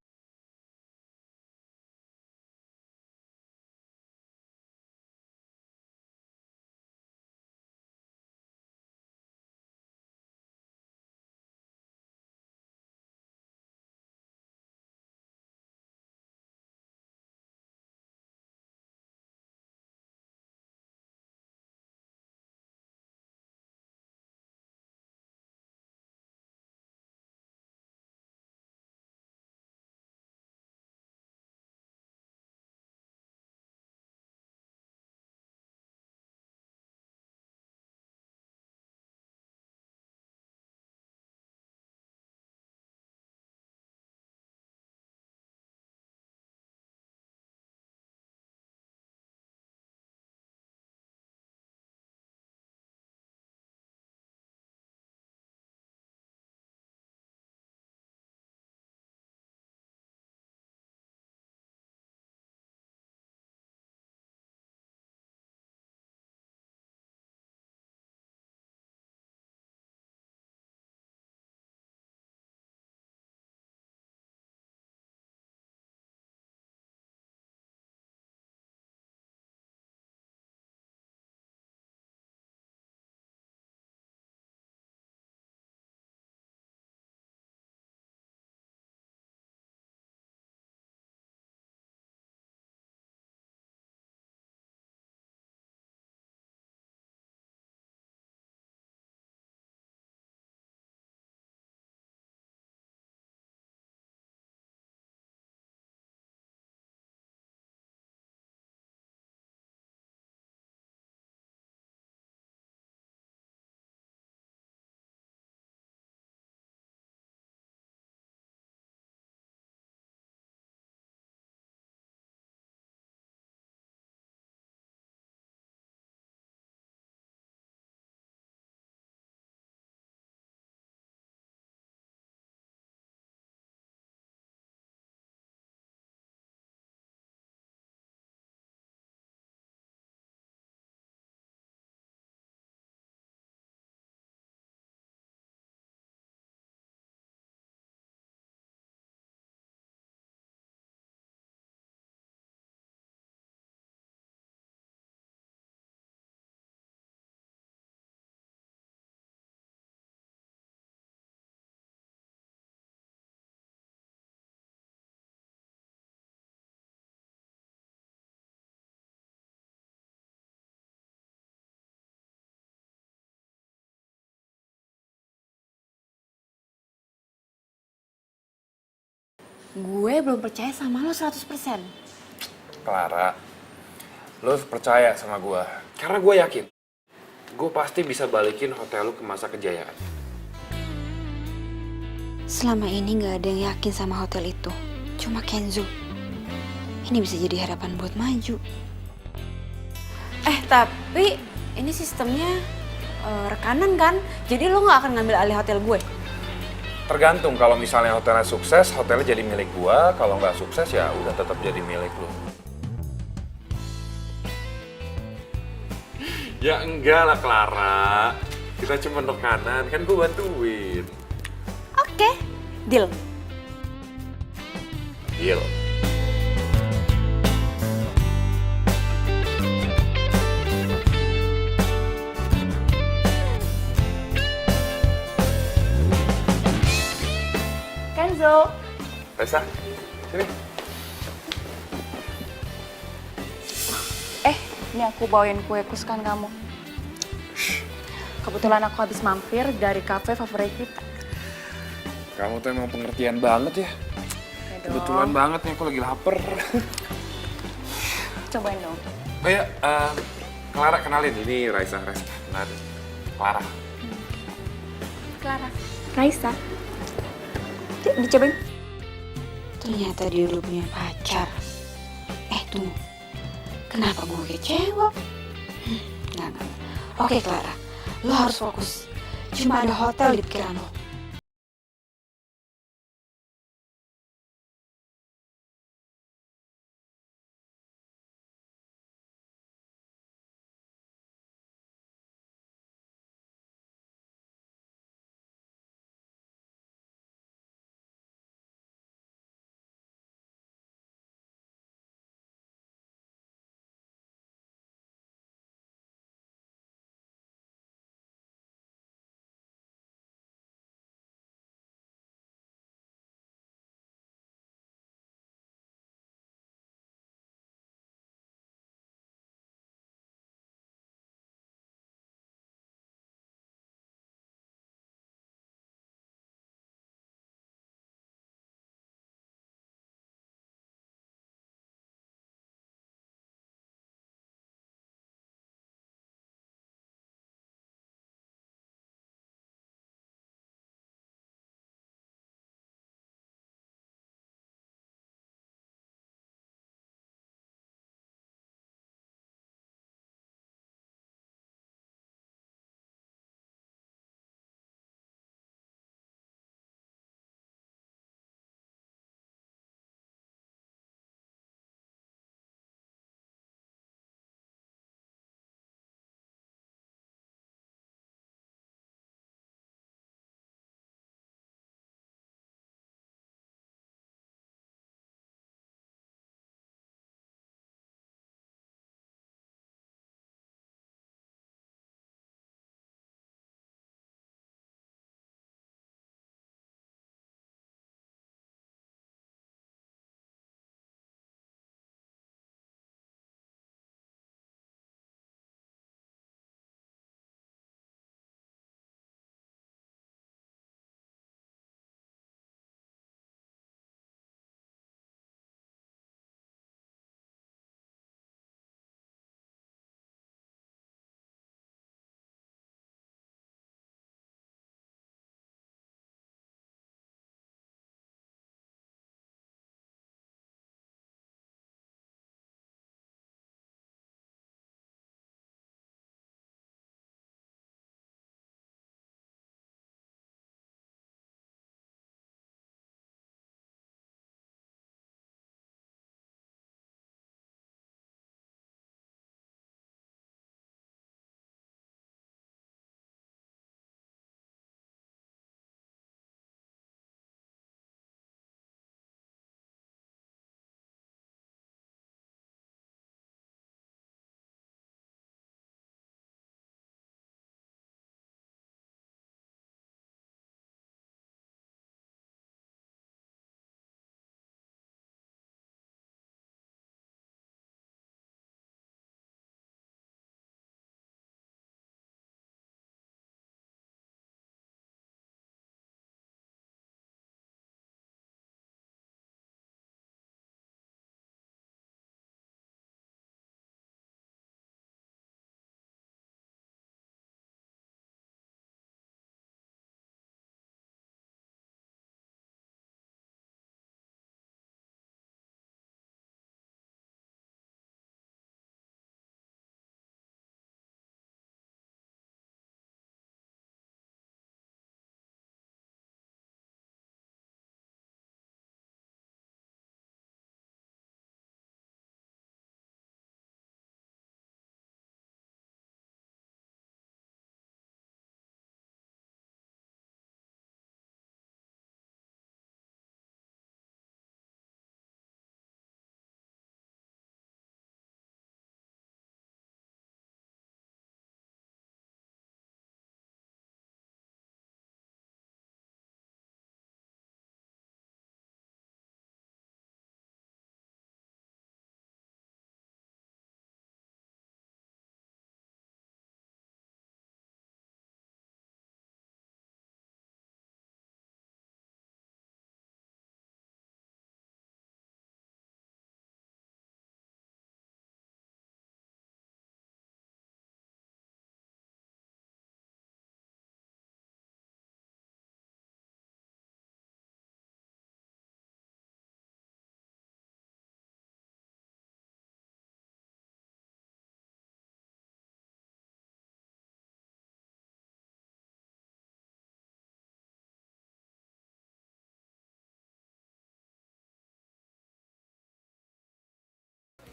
gue belum percaya sama lo 100%. Clara, lo harus percaya sama gue. Karena gue yakin, gue pasti bisa balikin hotel lo ke masa kejayaan. Selama ini gak ada yang yakin sama hotel itu. Cuma Kenzo. Ini bisa jadi harapan buat maju. Tapi ini sistemnya rekanan kan? Jadi lo gak akan ngambil alih hotel gue? Tergantung, kalau misalnya hotelnya sukses, hotelnya jadi milik gue. Kalau nggak sukses ya udah tetap jadi milik lo. Ya enggak lah Clara, kita cuma rekanan, kan gue bantuin. Oke, deal. Deal. Kenzo. Raisa, sini. Ini aku bawain kue kesukaan kamu. Kebetulan aku habis mampir dari kafe favorit kita. Kamu tuh emang pengertian banget ya. Kebetulan banget nih, aku lagi lapar. Cobain dong. Oh ya, Clara kenalin, ini Raisa. Kenalin. Clara. Clara. Raisa. Dicobain. Ternyata dia dulu punya pacar. Tunggu. Kenapa gue kecewa? Enggak. Oke, Clara. Lo harus fokus. Cuma ada hotel di pikiran lo.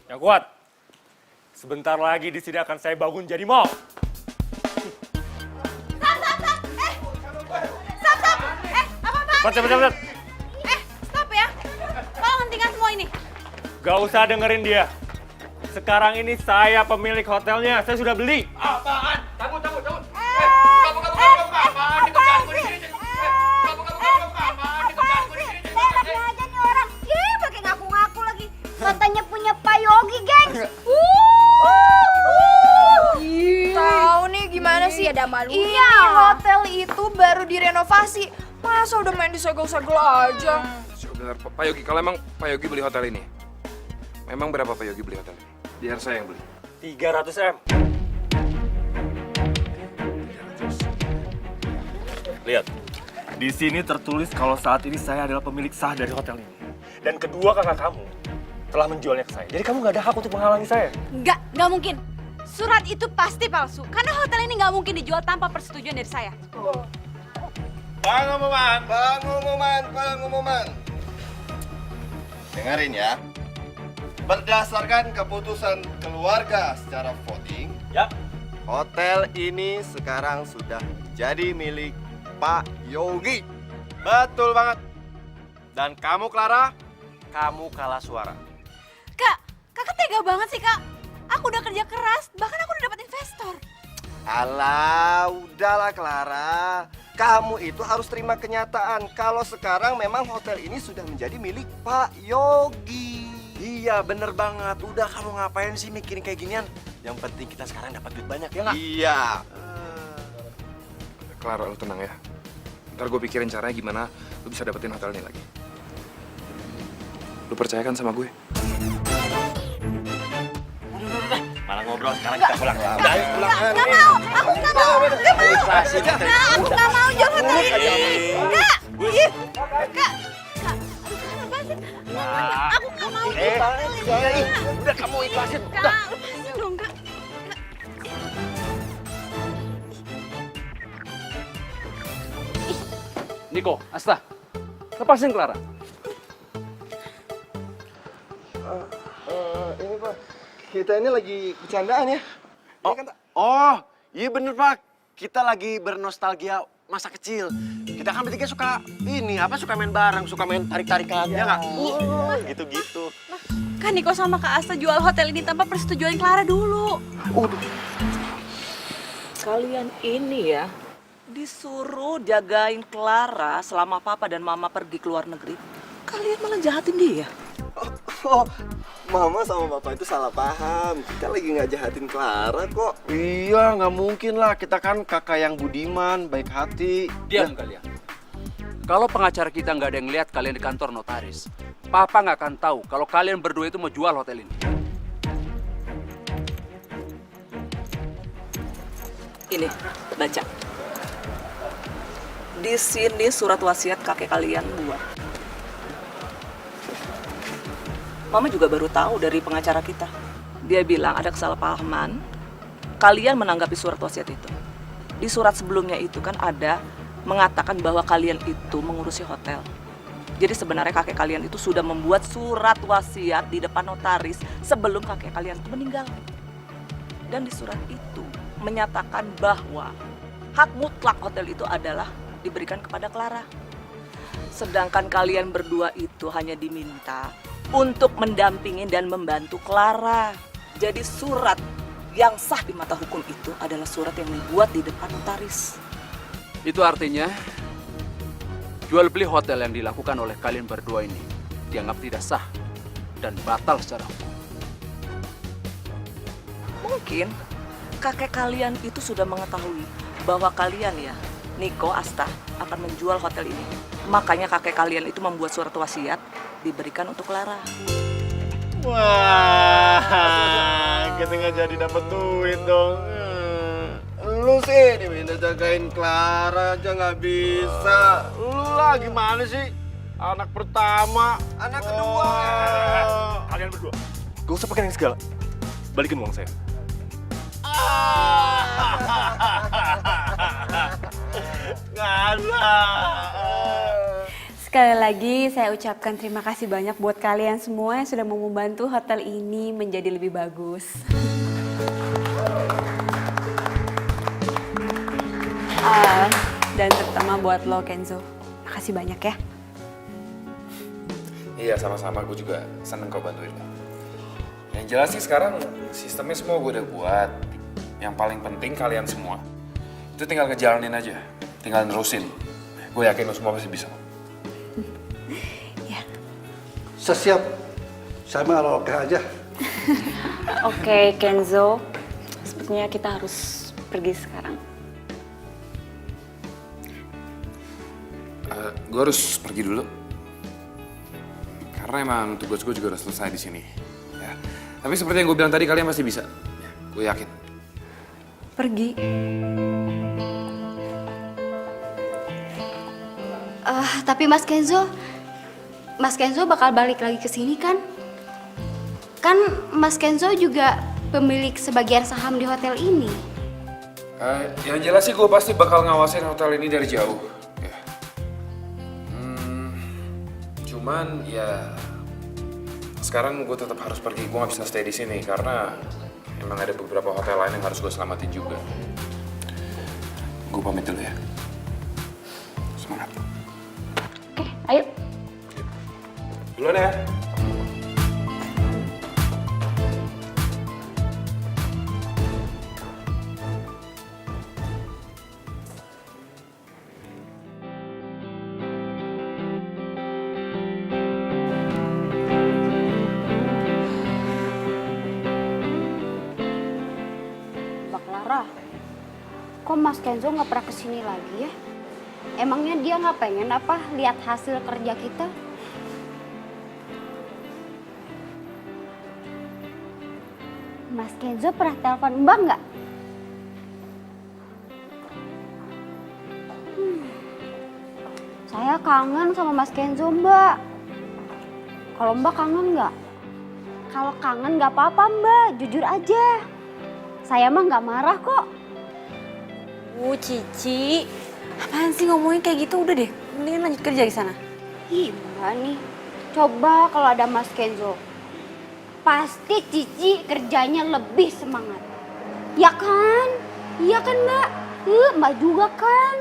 Yang kuat. Sebentar lagi di sini akan saya bangun jadi mall. Cepat. Stop ya. Tolong hentikan semua ini. Gak usah dengerin dia. Sekarang ini saya pemilik hotelnya. Saya sudah beli. Apaan? Cabut. Katanya punya Pak Yogi, gengs. Tahu nih gimana sih? Ada malu. Iya, hotel itu baru direnovasi. Masa udah main disegel-segel aja? Sebentar, Pak Yogi, kalau emang Pak Yogi beli hotel ini, memang berapa Pak Yogi beli hotel ini? Biar saya yang beli. 300 M. Lihat, di sini tertulis kalau saat ini saya adalah pemilik sah dari hotel ini. Dan kedua kakak kamu telah menjualnya ke saya. Jadi kamu nggak ada hak untuk menghalangi saya. Nggak mungkin. Surat itu pasti palsu. Karena hotel ini nggak mungkin dijual tanpa persetujuan dari saya. Pengumuman. Dengerin ya. Berdasarkan keputusan keluarga secara voting, Yap. hotel ini sekarang sudah jadi milik Pak Yogi. Betul banget. Dan kamu Clara, kamu kalah suara. Kakak tega banget sih, Kak. Aku udah kerja keras, bahkan aku udah dapat investor. Alah, udahlah Clara. Kamu itu harus terima kenyataan kalau sekarang memang hotel ini sudah menjadi milik Pak Yogi. Iya, bener banget. Udah kamu ngapain sih mikirin kayak ginian? Yang penting kita sekarang dapat duit banyak ya nggak? Iya. Clara, lu tenang ya. Ntar gue pikirin caranya gimana lu bisa dapetin hotel ini lagi. Lu percaya kan sama gue? Malah ngobrol, sekarang kita pulang. Udah, ayo pulang. Aku nggak mau, jual hotel ini. Kak! Aku nggak mau jual hotel ini. Udah kamu ikhlasin. Kak, lepasin dong, Kak. Niko, Asta, lepasin Clara. Ini Pak, kita ini lagi bercandaan ya. Oh, iya bener Pak. Kita lagi bernostalgia masa kecil. Kita kan bertiga suka suka main bareng, suka main tarik-tarikan, ya nggak? Gitu-gitu. Kan Niko sama Kak Asta jual hotel ini tanpa persetujuan Clara dulu. Kalian ini ya disuruh jagain Clara selama papa dan mama pergi ke luar negeri. Kalian malah jahatin dia. Oh, Mama sama Bapak itu salah paham. Kita lagi nggak jahatin Clara kok. Iya, nggak mungkin lah. Kita kan kakak yang budiman, baik hati. Diam kalian. Kalau pengacara kita nggak ada yang lihat kalian di kantor notaris, Papa nggak akan tahu kalau kalian berdua itu mau jual hotel ini. Ini, baca. Di sini surat wasiat kakek kalian buat. Mama juga baru tahu dari pengacara kita. Dia bilang ada kesalahpahaman, kalian menanggapi surat wasiat itu. Di surat sebelumnya itu kan ada mengatakan bahwa kalian itu mengurusi hotel. Jadi sebenarnya kakek kalian itu sudah membuat surat wasiat di depan notaris sebelum kakek kalian itu meninggal. Dan di surat itu menyatakan bahwa hak mutlak hotel itu adalah diberikan kepada Clara. Sedangkan kalian berdua itu hanya diminta untuk mendampingi dan membantu Clara. Jadi surat yang sah di mata hukum itu adalah surat yang dibuat di depan notaris. Itu artinya jual beli hotel yang dilakukan oleh kalian berdua ini dianggap tidak sah dan batal secara hukum. Mungkin kakek kalian itu sudah mengetahui bahwa kalian ya, Niko, Asta, akan menjual hotel ini. Makanya kakek kalian itu membuat surat wasiat diberikan untuk Clara. Wah, kita nggak jadi dapat duit dong. Lu sih diminta jagain Clara aja nggak bisa. Lu lah gimana sih? Anak pertama, anak kedua. Kalian berdua, gak usah pakai yang segala. Balikin uang saya. Nggak ada. Sekali lagi saya ucapkan terima kasih banyak buat kalian semua yang sudah mau membantu hotel ini menjadi lebih bagus. Dan terutama buat lo Kenzo, makasih banyak ya. Iya, sama-sama. Gue juga seneng kau bantuin lo. Yang jelas sih sekarang sistemnya semua gue udah buat. Yang paling penting kalian semua itu tinggal ngejalanin aja, tinggal nerusin. Gue yakin lo semua pasti bisa. Ya. Sesiap. Saya mah kalau oke aja. Oke Kenzo, sepertinya kita harus pergi sekarang. Gue harus pergi dulu. Karena emang tugas gue juga udah selesai di sini. Ya. Tapi seperti yang gue bilang tadi, kalian pasti bisa. Ya, gue yakin. Pergi? Tapi Mas Kenzo bakal balik lagi ke sini kan? Kan Mas Kenzo juga pemilik sebagian saham di hotel ini. Yang jelas sih gue pasti bakal ngawasin hotel ini dari jauh. Ya. Cuman ya sekarang gue tetap harus pergi. Gue nggak bisa stay di sini karena emang ada beberapa hotel lain yang harus gue selamatin juga. Gue pamit dulu ya. Semangat. Oke, ayo. Duluan ya. Mbak Clara, kok Mas Kenzo nggak pernah kesini lagi ya? Emangnya dia nggak pengen apa lihat hasil kerja kita? Mas Kenzo pernah telepon Mbak nggak? Saya kangen sama Mas Kenzo, Mbak. Kalau Mbak kangen nggak? Kalau kangen nggak apa-apa, Mbak. Jujur aja. Saya mah nggak marah kok. Cici, apaan sih ngomongin kayak gitu? Udah deh, mendingan lanjut kerja di sana. Ih, Mbak nih. Coba kalau ada Mas Kenzo. Pasti Cici kerjanya lebih semangat. Ya kan? Iya kan, Mbak? Mbak juga kan?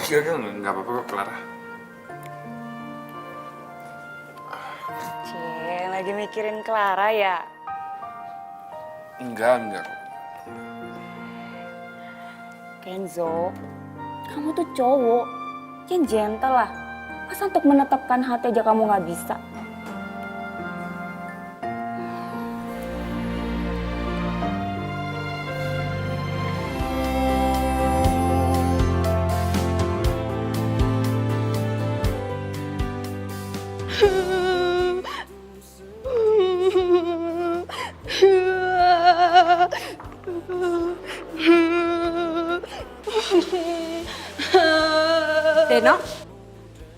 Nggak apa-apa kok, Clara. Cie, lagi mikirin Clara ya? Enggak kok. Kenzo, kamu tuh cowok, yang gentle lah. Masa untuk menetapkan hati aja kamu nggak bisa? Deno?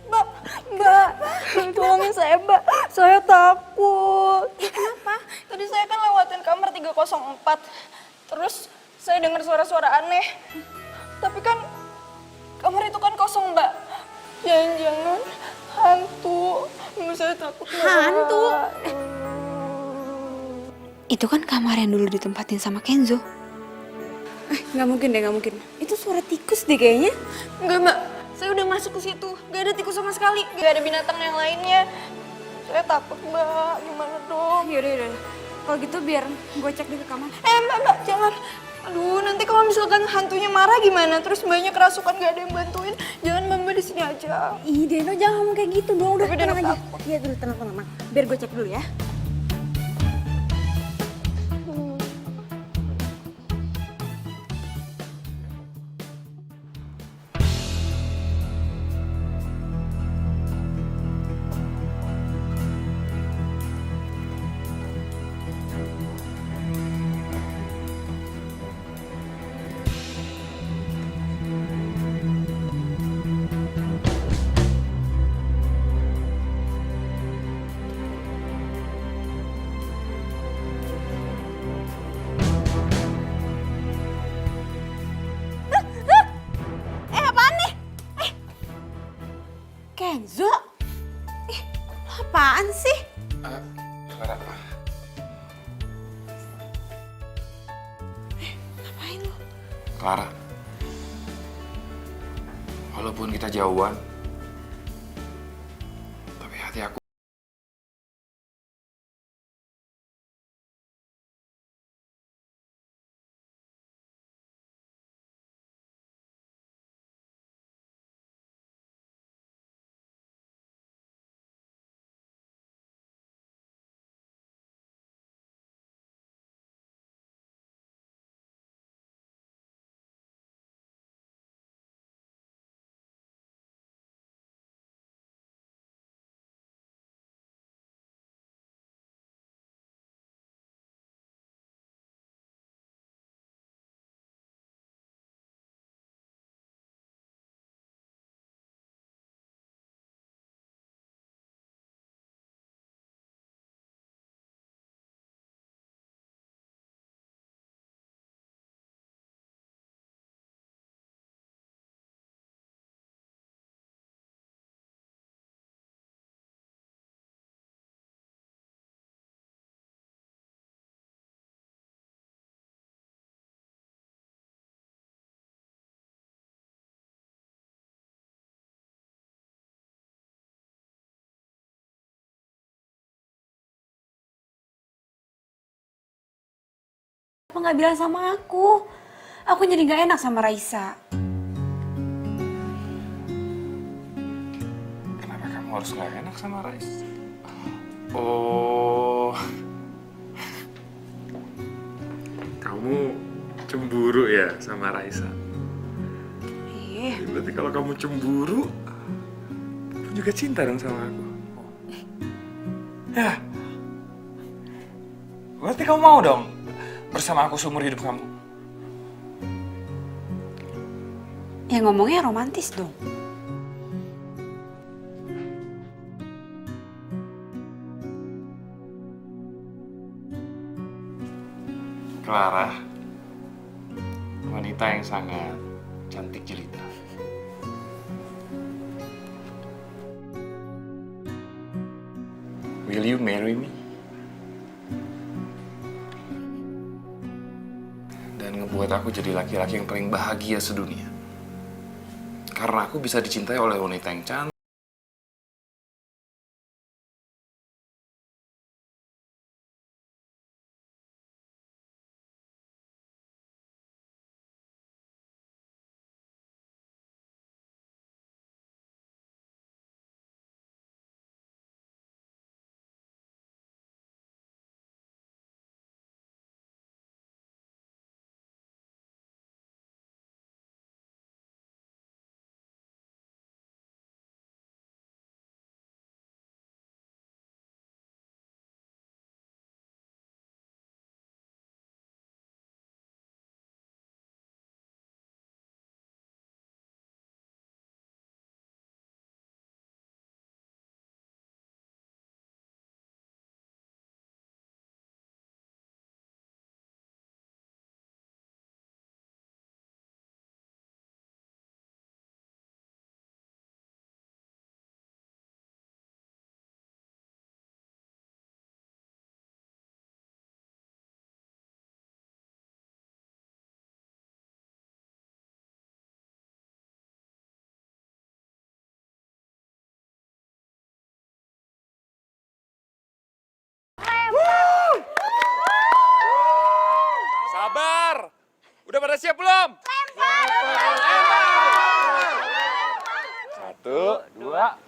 Mbak, tolongin saya, Mbak. Saya takut. Kenapa? Tadi saya kan lewatin kamar 304. Terus saya dengar suara-suara aneh. Tapi kan kamar itu kan kosong, Mbak. Jangan-jangan hantu. Mbak, saya takut. Hantu? Itu kan kamar yang dulu ditempatin sama Kenzo. Nggak mungkin deh, nggak mungkin. Itu suara tikus deh kayaknya. Enggak, Mbak. Saya udah masuk ke situ. Gak ada tikus sama sekali. Gak ada binatang yang lainnya. Saya takut, Mbak. Gimana dong? Yaudah. Kalau gitu biar gue cek deh ke kamar. Mbak, jangan. Aduh, nanti kalau misalkan hantunya marah gimana? Terus mbaknya kerasukan gak ada yang bantuin. Jangan Mbak di sini aja. Ih, Deno jangan ngomong kayak gitu dong. Udah Tapi tenang Deno aja. takut. Iya dulu, tenang. Biar gue cek dulu ya. Apaan nih? Kenzo? Apaan sih? Clara, Ngapain lu? Clara. Walaupun kita jauhan, tapi hati aku Apa nggak bilang sama aku? Aku jadi nggak enak sama Raisa. kenapa kamu harus gak enak sama Rais? Oh, kamu cemburu ya sama Raisa? Iya. Berarti kalau kamu cemburu, kamu juga cinta dong sama aku. Ya, berarti kamu mau dong bersama aku seumur hidup kamu? Ya ngomongnya romantis dong. Clara, wanita yang sangat cantik jelita. Will you marry me? Dan ngebuat aku jadi laki-laki yang paling bahagia sedunia. Karena aku bisa dicintai oleh wanita yang cantik. Sabar! Udah pada siap belum? Satu, dua.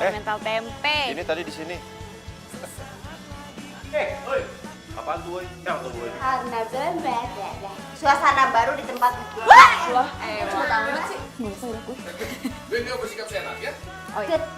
Mental tempe. Ini tadi di sini. Apaan tuh, woy? Suasana baru di tempat. Wah, Cepet amat sih. nggak usah udah gue. Ben, dia bersikap seenak ya? Cepet.